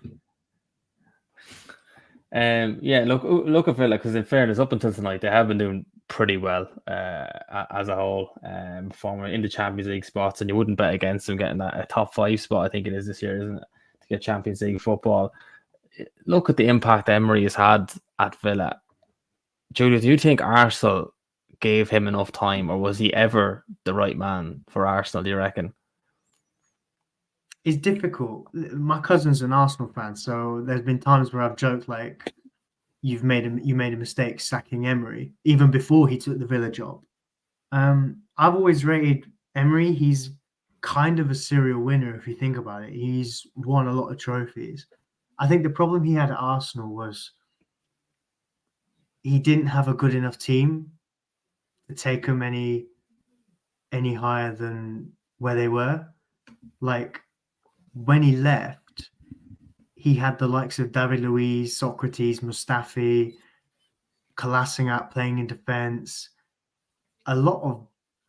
Speaker 1: Look at Villa, because in fairness, up until tonight, they have been doing pretty well as a whole. Performing in the Champions League spots, and you wouldn't bet against them getting a top 5 spot. I think it is this year, isn't it, to get Champions League football. Look at the impact Emery has had at Villa. Julia, do you think Arsenal gave him enough time, or was he ever the right man for Arsenal, do you reckon?
Speaker 3: It's difficult. My cousin's an Arsenal fan, so there's been times where I've joked like, you made a mistake sacking Emery even before he took the Villa job. I've always rated Emery. He's kind of a serial winner if you think about it. He's won a lot of trophies. I think the problem he had at Arsenal was he didn't have a good enough team to take him any higher than where they were. Like when he left, he had the likes of David Luiz, Socrates, Mustafi, Kolasinac playing in defence, a lot of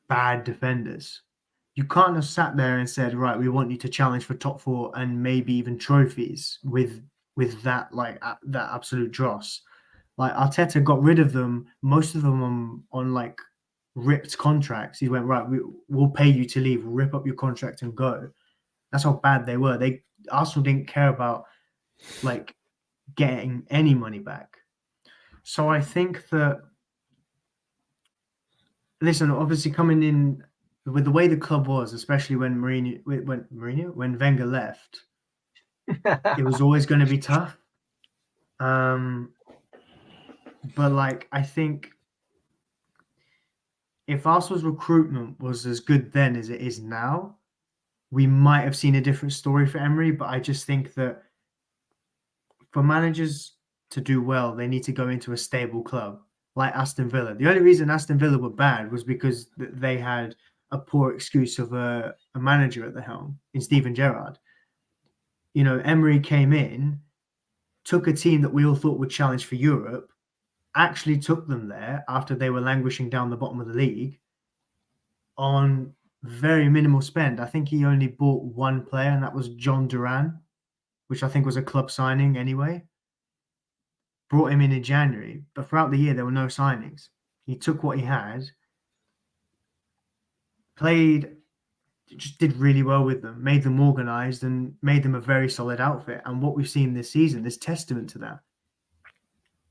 Speaker 3: bad defenders. You can't have sat there and said, right, we want you to challenge for top 4 and maybe even trophies with that that absolute dross. Like Arteta got rid of them, most of them on like ripped contracts. He went, right, we'll pay you to leave, we'll rip up your contract and go. That's how bad they were. Arsenal didn't care about like getting any money back. So I think that, listen, obviously coming in with the way the club was, especially when Wenger left, it was always going to be tough. But like I think if Arsenal's recruitment was as good then as it is now, we might have seen a different story for Emery. But I just think that for managers to do well, they need to go into a stable club like Aston Villa. The only reason Aston Villa were bad was because they had a poor excuse of a manager at the helm in Steven Gerrard. You know, Emery came in, took a team that we all thought would challenge for Europe, actually took them there after they were languishing down the bottom of the league on very minimal spend. I think he only bought one player, and that was John Duran, which I think was a club signing anyway. Brought him in January, but throughout the year there were no signings. He took what he had, just did really well with them, made them organised and made them a very solid outfit. And what we've seen this season is testament to that.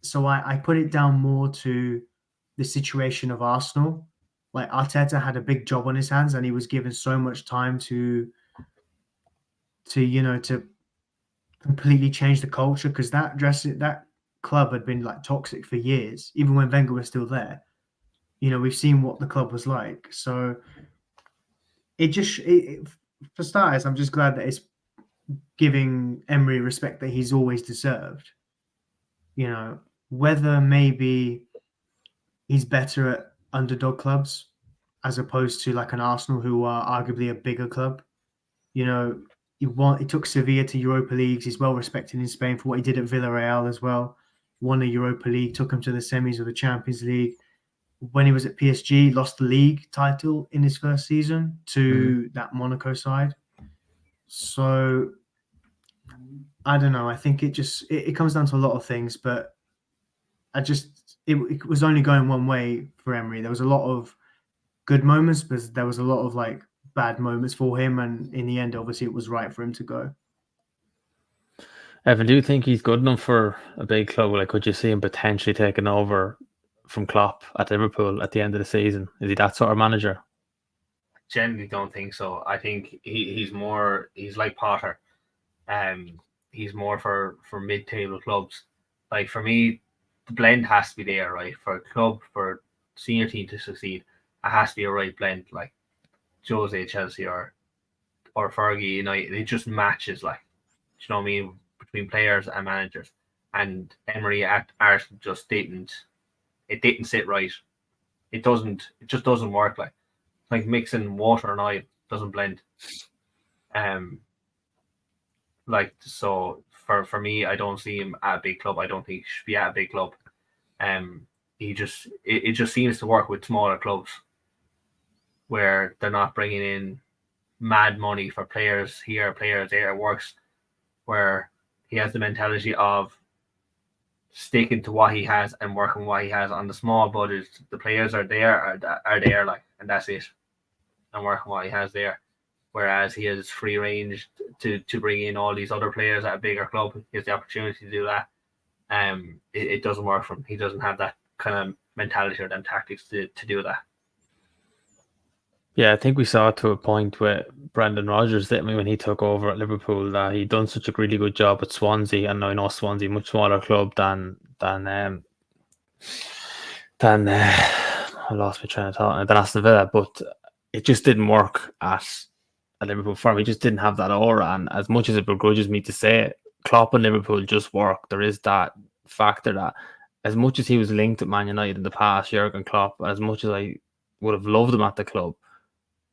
Speaker 3: So I put it down more to the situation of Arsenal. Like Arteta had a big job on his hands and he was given so much time to completely change the culture, because that club had been like toxic for years, even when Wenger was still there. You know, we've seen what the club was like. So for starters, I'm just glad that it's giving Emery respect that he's always deserved. You know, whether maybe he's better at underdog clubs as opposed to like an Arsenal, who are arguably a bigger club. You know, he took Sevilla to Europa Leagues. He's well respected in Spain for what he did at Villarreal as well. Won the Europa League, took him to the semis of the Champions League. When he was at PSG, lost the league title in his first season to that Monaco side. So I don't know. I think it comes down to a lot of things, but it was only going one way for Emery. There was a lot of good moments, but there was a lot of like bad moments for him, and in the end, obviously, it was right for him to go.
Speaker 1: Evan, do you think he's good enough for a big club? Like, could you see him potentially taking over from Klopp at Liverpool at the end of the season? Is he that sort of manager?
Speaker 2: Generally don't think so. I think he's like Potter. He's more for mid-table clubs. Like for me, the blend has to be there, right? For a club, for a senior team to succeed, it has to be a right blend. Like Jose Chelsea or Fergie United, it just matches. Like, you know what I mean, between players and managers. And Emery at Arsenal just didn't sit right. It just doesn't work. Like mixing water and oil, doesn't blend. Like, so for me, I don't see him at a big club. I don't think he should be at a big club. It just seems to work with smaller clubs where they're not bringing in mad money for players here, players there. It works where he has the mentality of sticking to what he has and working what he has on the small budgets. The players are there, like, and that's it. And working what he has there. Whereas he has free range to bring in all these other players at a bigger club. He has the opportunity to do that. It doesn't work for him. He doesn't have that kind of mentality or them tactics to do that.
Speaker 1: Yeah, I think we saw it to a point where Brendan Rodgers, didn't we, when he took over at Liverpool, that he'd done such a really good job at Swansea, and I know Swansea, much smaller club than I lost my train of thought, than Aston Villa, but it just didn't work at Liverpool for him. He just didn't have that aura, and as much as it begrudges me to say it, Klopp and Liverpool just work. There is that factor that, as much as he was linked at Man United in the past, Jurgen Klopp, as much as I would have loved him at the club,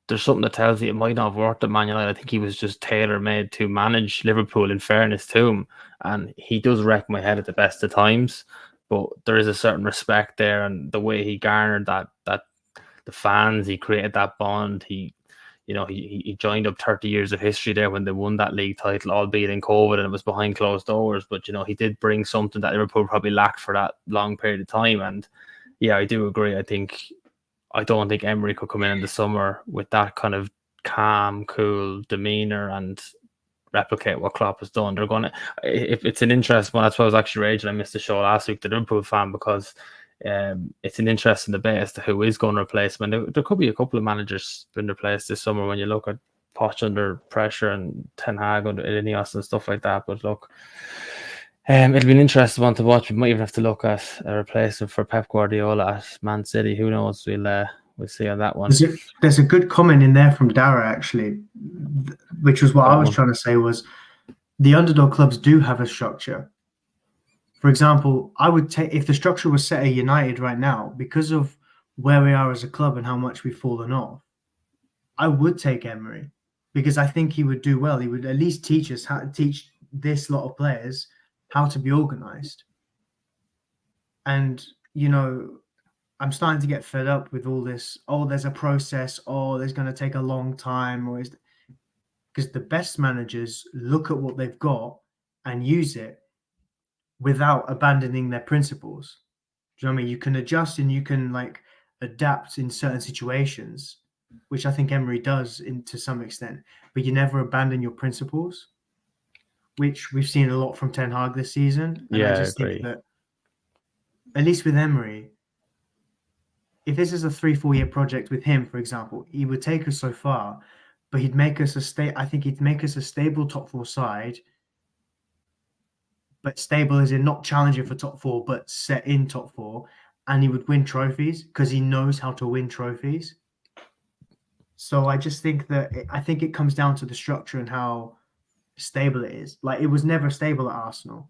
Speaker 1: there's something that tells you it might not have worked at Man United. I think he was just tailor-made to manage Liverpool, in fairness to him. And he does wreck my head at the best of times, but there is a certain respect there, and the way he garnered that the fans, he created that bond. He joined up 30 years of history there when they won that league title, albeit in COVID, and it was behind closed doors. But, he did bring something that Liverpool probably lacked for that long period of time. And yeah, I do agree. I don't think Emery could come in the summer with that kind of calm, cool demeanour and replicate what Klopp has done. They're going to, if it's an interesting one, that's why I was actually raging. I missed the show last week, the Liverpool fan, because it's an interesting debate as to who is going to replace him. And there could be a couple of managers being replaced this summer when you look at Poch under pressure and Ten Hag under Ineos and stuff like that. But look, it'll be an interesting one to watch. We might even have to look at a replacement for Pep Guardiola at Man City. Who knows? We'll see on that one.
Speaker 3: There's a good comment in there from Dara, actually, which was what I was trying to say, was the underdog clubs do have a structure. For example, I would take, if the structure was set at United right now, because of where we are as a club and how much we've fallen off, I would take Emery, because I think he would do well. He would at least teach us how to teach this lot of players how to be organized. And, I'm starting to get fed up with all this. Oh, there's a process. Oh, there's going to take a long time. Because the best managers look at what they've got and use it without abandoning their principles. Do you know what I mean? You can adjust and you can adapt in certain situations, which I think Emery does to some extent, but you never abandon your principles, which we've seen a lot from Ten Hag this season. And I just think that, at least with Emery, if this is a 3-4 year project with him, for example, he would take us so far, but he'd make us he'd make us a stable top 4 side, but stable as in not challenging for top 4, but set in top 4, and he would win trophies because he knows how to win trophies. So I just think I think it comes down to the structure and how stable it is. It was never stable at Arsenal.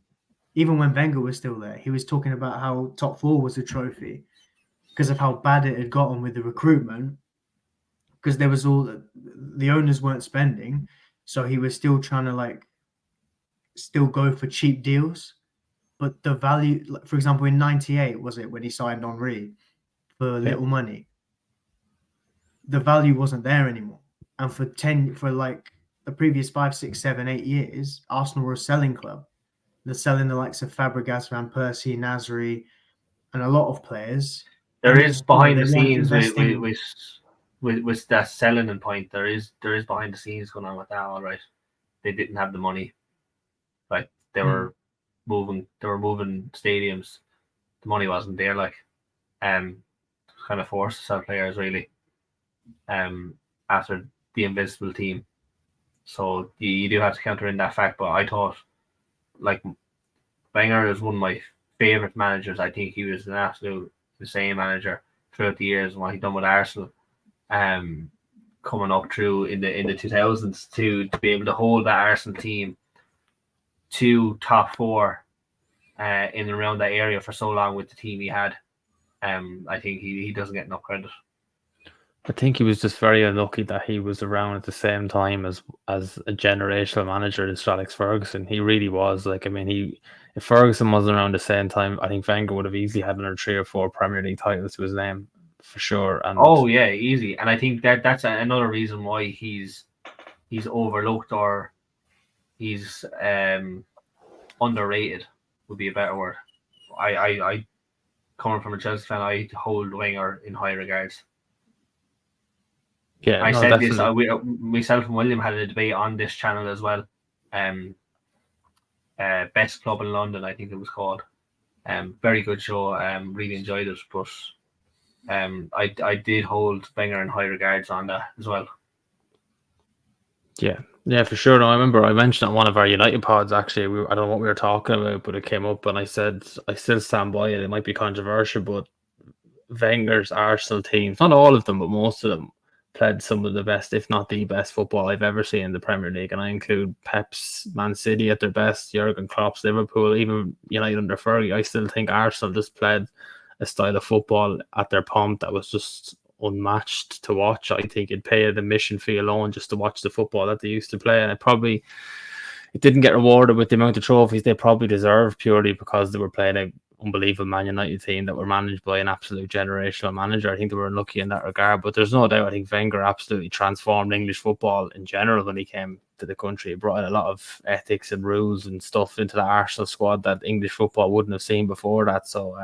Speaker 3: Even when Wenger was still there, he was talking about how top 4 was a trophy because of how bad it had gotten with the recruitment, because there was the owners weren't spending, so he was still trying to still go for cheap deals. But the value, for example, in '98, was it when he signed Henry for little money? The value wasn't there anymore. And for the previous 5, 6, 7, 8 years, Arsenal were a selling club. They're selling the likes of Fabregas, Van Persie, Nasri, and a lot of players.
Speaker 2: There is behind the scenes with that selling and point. There is behind the scenes going on with that. All right, they didn't have the money. They were moving stadiums. The money wasn't there. Kind of forced to sell players really. After the invincible team, so you do have to counter in that fact. But I thought, Wenger is one of my favorite managers. I think he was an absolute insane manager throughout the years and what he done with Arsenal, coming up through in the 2000s to be able to hold that Arsenal team to top 4 in and around that area for so long with the team he had. I think he doesn't get enough credit.
Speaker 1: I think he was just very unlucky that he was around at the same time as a generational manager in Sir Alex Ferguson. He really was. If Ferguson wasn't around the same time, I think Wenger would have easily had another 3 or 4 Premier League titles to his name for sure. And
Speaker 2: easy. And I think that's another reason why he's overlooked, or he's underrated would be a better word. I coming from a Chelsea fan, I hold Wenger in high regards.
Speaker 1: Yeah,
Speaker 2: I
Speaker 1: no,
Speaker 2: said
Speaker 1: definitely.
Speaker 2: this. Myself and William had a debate on this channel as well. Best Club in London, I think it was called. Very good show. Really enjoyed it, but I did hold Wenger in high regards on that as well.
Speaker 1: Yeah, for sure. No, I remember I mentioned on one of our United pods, actually, I don't know what we were talking about, but it came up and I said, I still stand by it. It might be controversial, but Wenger's Arsenal teams, not all of them, but most of them, played some of the best, if not the best football I've ever seen in the Premier League. And I include Pep's Man City at their best, Jurgen Klopp's Liverpool, even United under Fergie. I still think Arsenal just played a style of football at their pomp that was just unmatched to watch. I think it'd pay the admission fee alone just to watch the football that they used to play. And it didn't get rewarded with the amount of trophies they probably deserved, purely because they were playing a unbelievable Man United team that were managed by an absolute generational manager. I think they were unlucky in that regard, but there's no doubt I think Wenger absolutely transformed English football in general when he came to the country. He brought in a lot of ethics and rules and stuff into the Arsenal squad that English football wouldn't have seen before that. So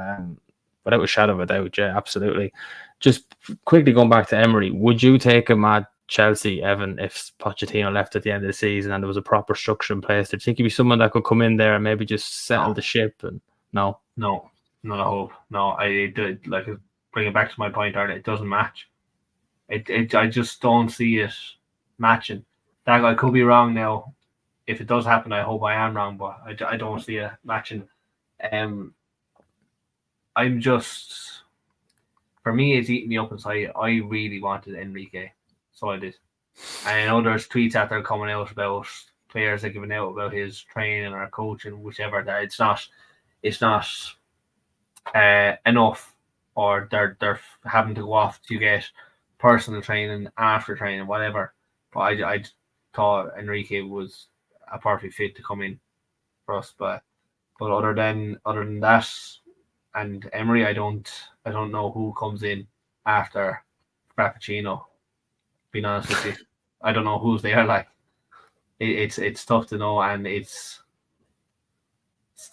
Speaker 1: without a shadow of a doubt, yeah, absolutely. Just quickly going back to Emery, would you take him at Chelsea, Evan, if Pochettino left at the end of the season and there was a proper structure in place? Do you think he'd be someone that could come in there and maybe just settle the ship? And no,
Speaker 2: not a hope. No, I did like bring it back to my point earlier. It doesn't match. I just don't see it matching. That I could be wrong now. If it does happen, I hope I am wrong, but I don't see it matching. I'm just, for me, it's eating me up inside. I really wanted Enrique, so I did. And I know there's tweets out there coming out about players that giving out about his training or coaching, whichever. That it's not enough, or they're having to go off to get personal training after training, whatever. But I thought Enrique was a perfect fit to come in for us. But other than that, and Emery, I don't know who comes in after Frappuccino. Being honest with you, I don't know who's there. Like it's tough to know, and it's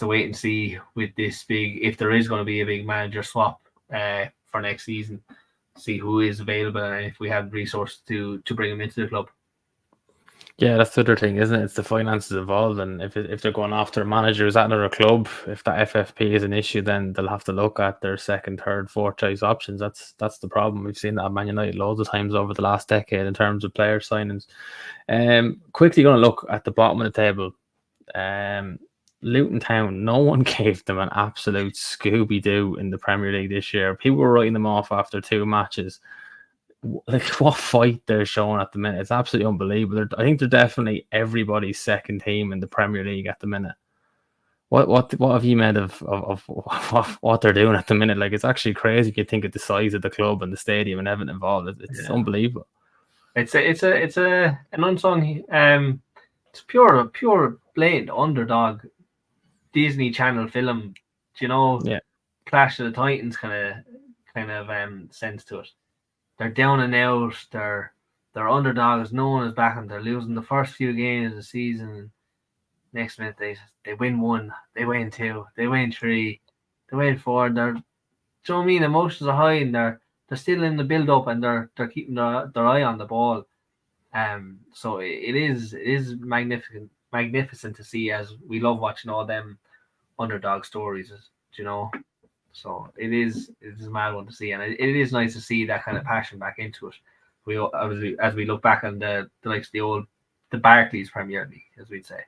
Speaker 2: to wait and see with this big, if there is going to be a big manager swap for next season, see who is available and if we have resources to bring him into the club.
Speaker 1: Yeah, that's the other thing, isn't it? It's the finances involved, and if they're going after managers at another club, if that FFP is an issue, then they'll have to look at their second, third, fourth choice options. That's the problem. We've seen that at Man United loads of times over the last decade in terms of player signings. Quickly going to look at the bottom of the table. Luton Town, no one gave them an absolute Scooby-Doo in the Premier League this year. People were writing them off after 2 matches. Like, what fight they're showing at the minute, it's absolutely unbelievable. I think they're definitely everybody's second team in the Premier League at the minute. What have you made of what they're doing at the minute? Like, it's actually crazy if you think of the size of the club and the stadium and everything involved. It's unbelievable.
Speaker 2: It's an unsung it's pure blatant underdog Disney Channel film,
Speaker 1: Yeah.
Speaker 2: Clash of the Titans kind of sense to it. They're down and out. They're underdogs. No one is backing. They're losing the first few games of the season. Next minute they win 1, they win 2, they win 3, they win 4. They're, do you know what I mean? Emotions are high, and they're still in the build up, and they're keeping their eye on the ball. So it is magnificent to see, as we love watching all them underdog stories, So it is a mad one to see, and it is nice to see that kind of passion back into it. As we look back on the likes of the Barclays Premier League, as we'd say.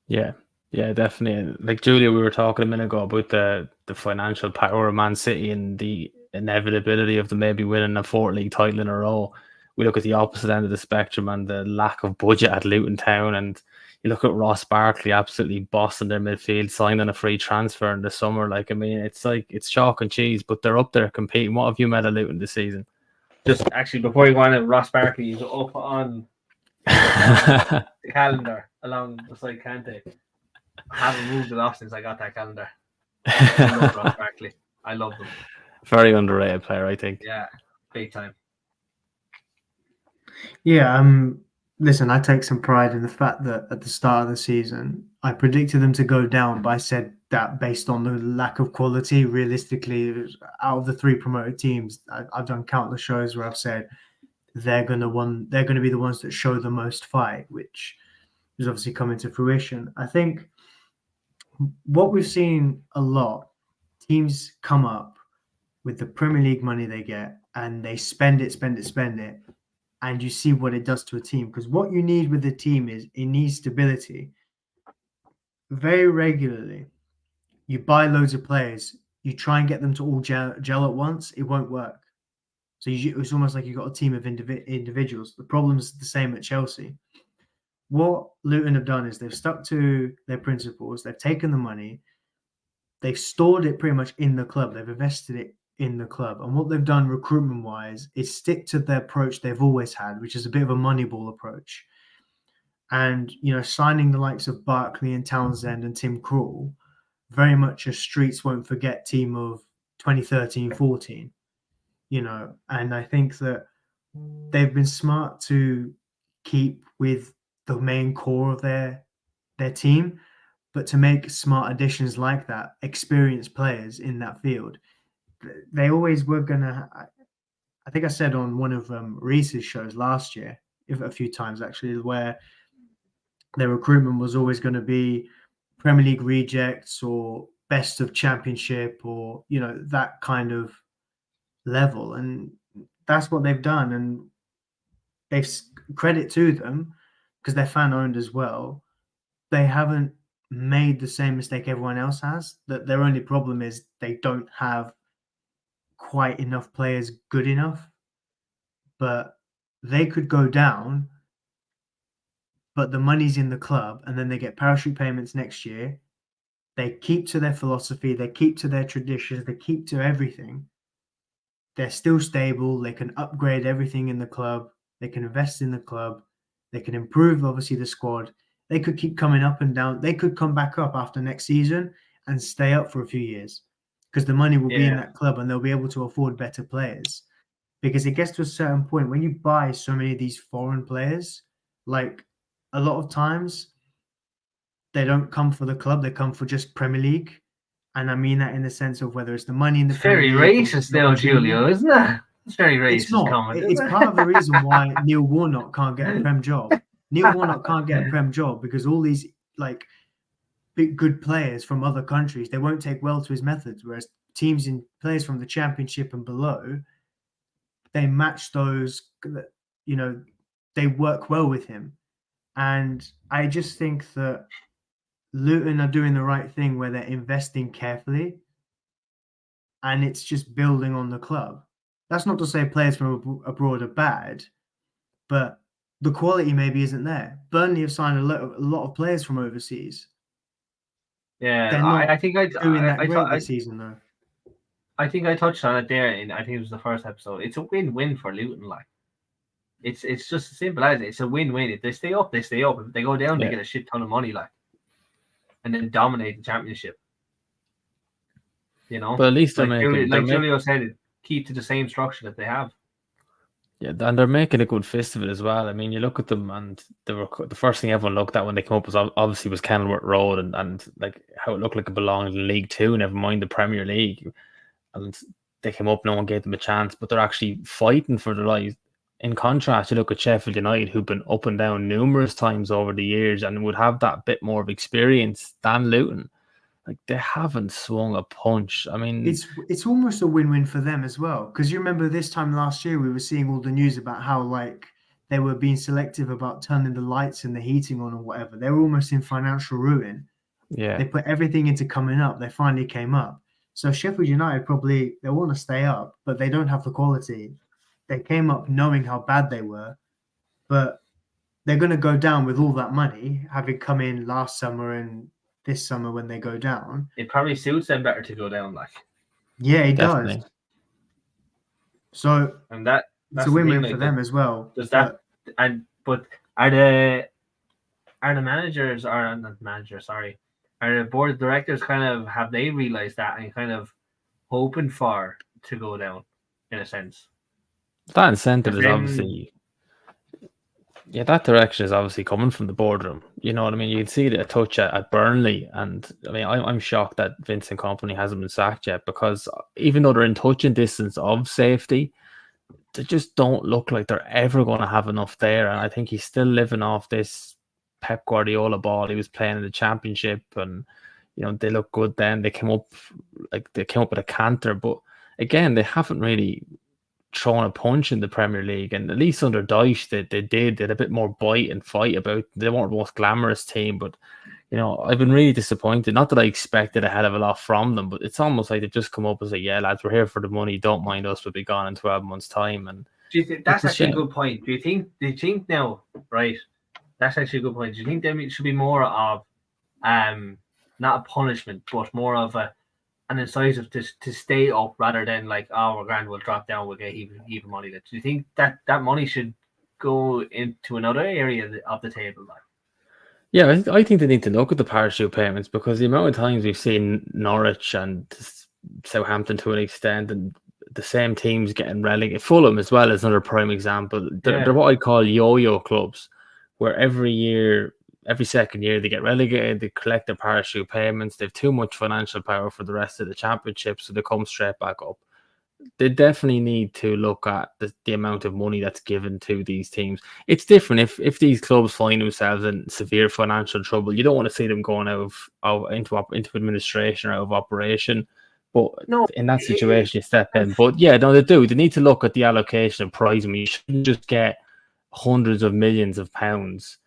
Speaker 1: Yeah, definitely. Like, Julia, we were talking a minute ago about the financial power of Man City and the inevitability of them maybe winning a 4th league title in a row. We look at the opposite end of the spectrum and the lack of budget at Luton Town, and you look at Ross Barkley absolutely bossing their midfield, signing a free transfer in the summer. Like, I mean, it's chalk and cheese, but they're up there competing. What have you made of Luton this season?
Speaker 2: Just actually, before you go on, Ross Barkley is up on the calendar along beside Kante. I haven't moved it off since I got that calendar. I love Ross Barkley. I love them.
Speaker 1: Very underrated player, I think.
Speaker 2: Yeah, big time.
Speaker 3: Yeah, listen, I take some pride in the fact that at the start of the season, I predicted them to go down, but I said that based on the lack of quality, realistically, out of the 3 promoted teams, I've done countless shows where I've said they're going to be the ones that show the most fight, which is obviously coming to fruition. I think what we've seen a lot, teams come up with the Premier League money they get and they spend it, and you see what it does to a team. Because what you need with the team is it needs stability. Very regularly, you buy loads of players, you try and get them to all gel at once, it won't work. So it's almost like you've got a team of individuals. The problem's the same at Chelsea. What Luton have done is they've stuck to their principles. They've taken the money. They've stored it pretty much in the club. They've invested it in the club. And what they've done recruitment-wise is stick to the approach they've always had, which is a bit of a Moneyball approach. And, signing the likes of Barkley and Townsend and Tim Krul, very much a streets won't forget team of 2013-14, and I think that they've been smart to keep with the main core of their team, but to make smart additions like that, experienced players in that field. They always were gonna. I think I said on one of Reese's shows last year, a few times actually, where their recruitment was always going to be Premier League rejects or best of Championship or that kind of level, and that's what they've done. And they've credit to them because they're fan owned as well. They haven't made the same mistake everyone else has. That their only problem is they don't have quite enough players good enough, but they could go down, but the money's in the club, and then they get parachute payments next year. They keep to their philosophy, they keep to their traditions, they keep to everything. They're still stable. They can upgrade everything in the club. They can invest in the club. They can improve, obviously, the squad. They could keep coming up and down. They could come back up after next season and stay up for a few years because the money will be in that club and they'll be able to afford better players. Because it gets to a certain point when you buy so many of these foreign players, like a lot of times they don't come for the club. They come for just Premier League. And I mean that in the sense of whether it's the money in the
Speaker 2: very racist now, Julio, isn't it? It's very racist.
Speaker 3: It's not.
Speaker 2: Comment,
Speaker 3: it's part of the reason why Neil Warnock can't get a Prem job. Neil Warnock can't get a Prem job because all these big good players from other countries, they won't take well to his methods. Whereas players from the Championship and below, they match those. They work well with him, and I just think that Luton are doing the right thing where they're investing carefully and it's just building on the club. That's not to say players from abroad are bad, but the quality maybe isn't there. Burnley have signed a lot of players from overseas.
Speaker 2: Yeah, I think
Speaker 3: this season though.
Speaker 2: I think I touched on it there, and I think it was the first episode. It's a win-win for Luton. It's just as simple as it. It's a win-win. If they stay up, they stay up. If they go down, they get a shit ton of money, and then dominate the Championship.
Speaker 1: But at least
Speaker 2: Julio said, keep to the same structure that they have.
Speaker 1: Yeah, and they're making a good fist of it as well. I mean, you look at them, and the first thing everyone looked at when they came up was Kenilworth Road, and how it looked like it belonged in League Two, never mind the Premier League. And they came up, no one gave them a chance, but they're actually fighting for their lives. In contrast, you look at Sheffield United, who've been up and down numerous times over the years and would have that bit more of experience than Luton. They haven't swung a punch. I mean,
Speaker 3: it's almost a win-win for them as well. Because you remember this time last year, we were seeing all the news about how they were being selective about turning the lights and the heating on or whatever. They were almost in financial ruin.
Speaker 1: Yeah,
Speaker 3: they put everything into coming up. They finally came up. So Sheffield United they want to stay up, but they don't have the quality. They came up knowing how bad they were, but they're going to go down with all that money, having come in last summer and this summer when they go down.
Speaker 2: It probably suits them better to go down,
Speaker 3: Yeah, it does. So
Speaker 2: and that's
Speaker 3: a win-win for them as well.
Speaker 2: Does that? But are the managers are the board of directors have they realized that and kind of hoping for to go down in a sense?
Speaker 1: That incentive is obviously Yeah, that direction is obviously coming from the boardroom. You know what I mean? You can see it a touch at Burnley, and I mean, I'm shocked that Vincent Kompany hasn't been sacked yet, because even though they're in touching distance of safety, they just don't look like they're ever going to have enough there. And I think he's still living off this Pep Guardiola ball he was playing in the Championship, and they look good then. They came up with a canter, but again, they haven't really throwing a punch in the Premier League, and at least under Dijk they had a bit more bite and fight about. They weren't the most glamorous team, but I've been really disappointed. Not that I expected a hell of a lot from them, but it's almost like they've just come up and say, "Yeah, lads, we're here for the money. Don't mind us. We'll be gone in 12 months' time." And
Speaker 2: do you think that's actually a good point? Do you think now, right? That's actually a good point. Do you think there should be more of not a punishment, but more of an incentive to stay up, rather than like, oh, we're grand, we'll drop down, we'll get even money. Do you think that money should go into another area of the table? Like,
Speaker 1: yeah, I think they need to look at the parachute payments, because the amount of times we've seen Norwich and Southampton to an extent, and the same teams getting relegated. Fulham as well is another prime example. They're what I call yo-yo clubs, where every second year they get relegated, they collect their parachute payments, they have too much financial power for the rest of the championship, so they come straight back up. They definitely need to look at the amount of money that's given to these teams. It's different if these clubs find themselves in severe financial trouble. You don't want to see them going into administration or out of operation. But
Speaker 2: no,
Speaker 1: in that situation, you step in. But yeah, no, they do. They need to look at the allocation of prize money. You shouldn't just get hundreds of millions of pounds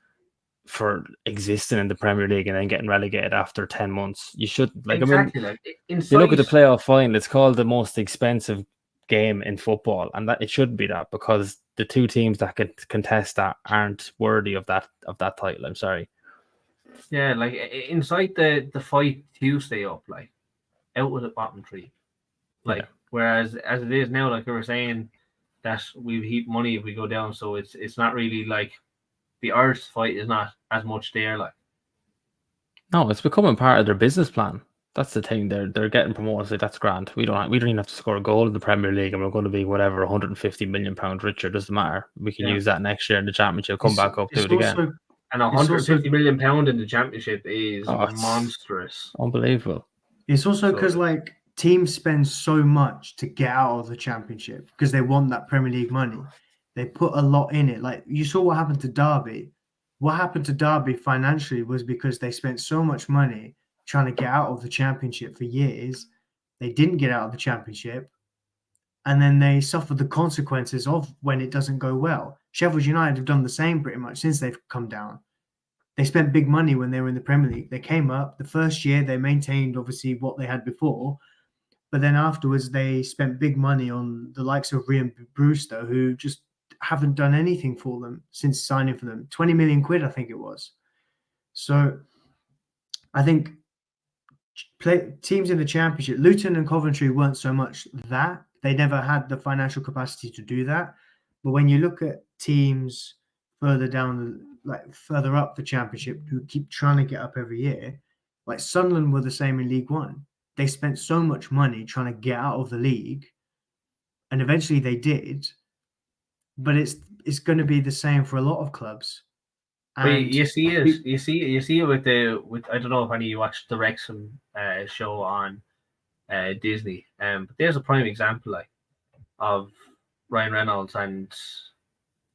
Speaker 1: for existing in the Premier League and then getting relegated after 10 months. You should,
Speaker 2: exactly.
Speaker 1: If you look at the playoff final, it's called the most expensive game in football, and that it should be that, because the two teams that could contest that aren't worthy of that title. I'm sorry.
Speaker 2: Yeah, like inside the fight to stay up, like out with the bottom three. Like, whereas as it is now, like we were saying, that we heap money if we go down, so it's not really like the urge to fight is not as much there. Like,
Speaker 1: no, it's becoming part of their business plan. That's the thing. They're getting promoted. So that's grand. We don't even have to score a goal in the Premier League, and we're going to be whatever £150 million richer. Doesn't matter. We can use that next year in the Championship. Come back up, do it again.
Speaker 2: And £150 million in the Championship is monstrous,
Speaker 1: unbelievable.
Speaker 3: It's also because like teams spend so much to get out of the Championship because they want that Premier League money. They put a lot in it. Like, you saw what happened to Derby. What happened to Derby financially was because they spent so much money trying to get out of the Championship for years. They didn't get out of the Championship, and then they suffered the consequences of when it doesn't go well. Sheffield United have done the same pretty much since they've come down. They spent big money when they were in the Premier League. They came up. The first year, they maintained, obviously, what they had before. But then afterwards, they spent big money on the likes of Rhian Brewster, who just haven't done anything for them since signing for them. 20 million quid, I think it was. So I think teams in the Championship, Luton and Coventry weren't so much that. They never had the financial capacity to do that. But when you look at teams further down, like further up the Championship, who keep trying to get up every year, like Sunderland were the same in League One. They spent so much money trying to get out of the league, and eventually they did. But it's going to be the same for a lot of clubs.
Speaker 2: And you see it with I don't know if any of you watched the Wrexham show on Disney, but there's a prime example like of Ryan Reynolds and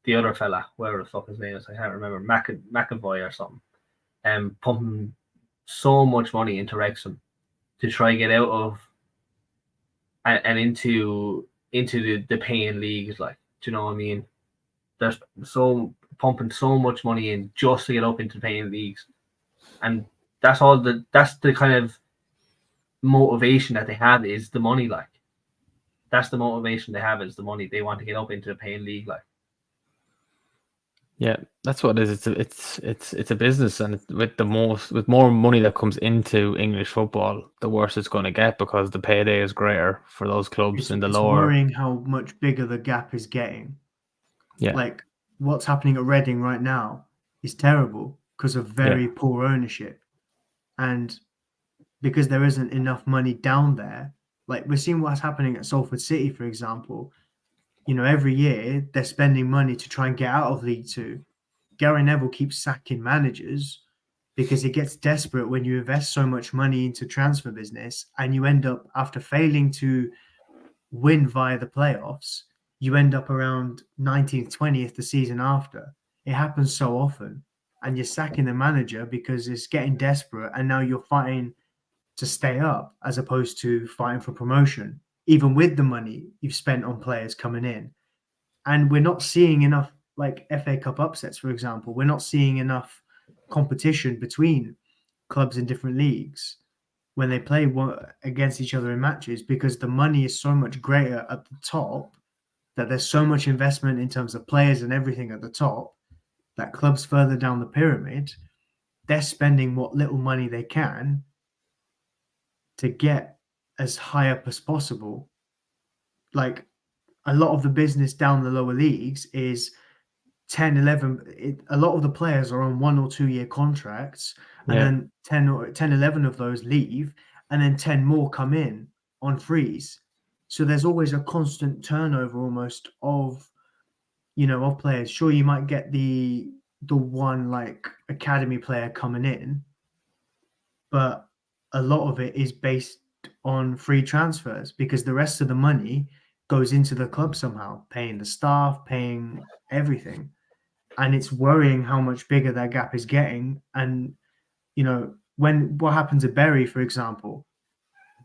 Speaker 2: the other fella, whatever the fuck his name is, I can't remember, McAvoy or something, pumping so much money into Wrexham to try and get out of and into the paying leagues. Like, do you know what I mean? They're pumping so much money in just to get up into the paying leagues, and that's the kind of motivation that they have is the money. Like, that's the motivation they have is the money. They want to get up into the paying league. Like,
Speaker 1: yeah, that's what it is. It's a business, and with more money that comes into English football, the worse it's going to get, because the payday is greater for those clubs in the lower.
Speaker 3: It's worrying how much bigger the gap is getting. Yeah, like what's happening at Reading right now is terrible because of very poor ownership, and because there isn't enough money down there. Like, we're seeing what's happening at Salford City, for example. You know, every year they're spending money to try and get out of League Two. Gary Neville keeps sacking managers because he gets desperate when you invest so much money into transfer business and you end up, after failing to win via the playoffs, you end up around 19th, 20th the season after. It happens so often. And you're sacking the manager because it's getting desperate, and now you're fighting to stay up as opposed to fighting for promotion, even with the money you've spent on players coming in. And we're not seeing enough, like FA Cup upsets, for example. We're not seeing enough competition between clubs in different leagues when they play against each other in matches, because the money is so much greater at the top, that there's so much investment in terms of players and everything at the top, that clubs further down the pyramid, they're spending what little money they can to get as high up as possible. Like, a lot of the business down the lower leagues is 10, 11. A lot of the players are on 1 or 2 year contracts, and then 10, 11 of those leave, and then 10 more come in on freeze. So there's always a constant turnover almost of, of players. Sure, you might get the one like academy player coming in, but a lot of it is based on free transfers, because the rest of the money goes into the club somehow, paying the staff, paying everything. And it's worrying how much bigger that gap is getting. And, what happens at Bury, for example,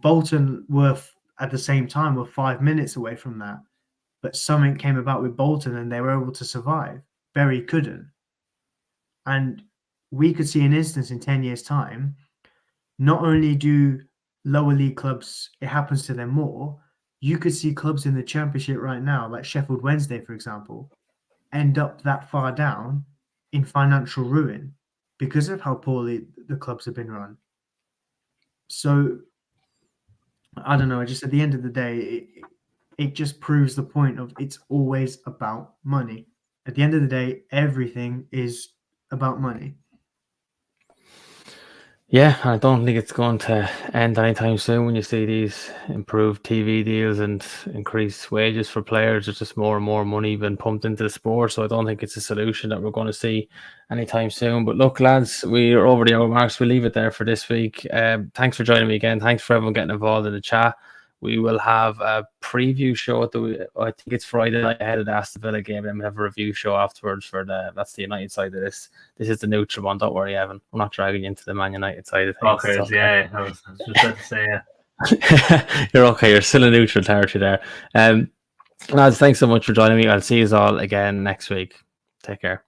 Speaker 3: Bolton were at the same time were 5 minutes away from that. But something came about with Bolton and they were able to survive. Bury couldn't. And we could see an instance in 10 years' time, not only do lower league clubs, it happens to them more, you could see clubs in the Championship right now, like Sheffield Wednesday, for example, end up that far down in financial ruin because of how poorly the clubs have been run. So, I don't know, just at the end of the day, it just proves the point of it's always about money. At the end of the day, everything is about money.
Speaker 1: Yeah, I don't think it's going to end anytime soon when you see these improved TV deals and increased wages for players. There's just more and more money being pumped into the sport, so I don't think it's a solution that we're going to see anytime soon. But look, lads, we're over the hour marks. We'll leave it there for this week. Thanks for joining me again. Thanks for everyone getting involved in the chat. We will have a preview show I think it's Friday night ahead of the Aston Villa game, and then we'll have a review show afterwards that's the United side of this. This is the neutral one. Don't worry, Evan. I'm not dragging you into the Man United side of things.
Speaker 2: Okay, yeah, I was just about to say, yeah.
Speaker 1: You're okay. You're still in neutral territory there. Lads, thanks so much for joining me. I'll see you all again next week. Take care.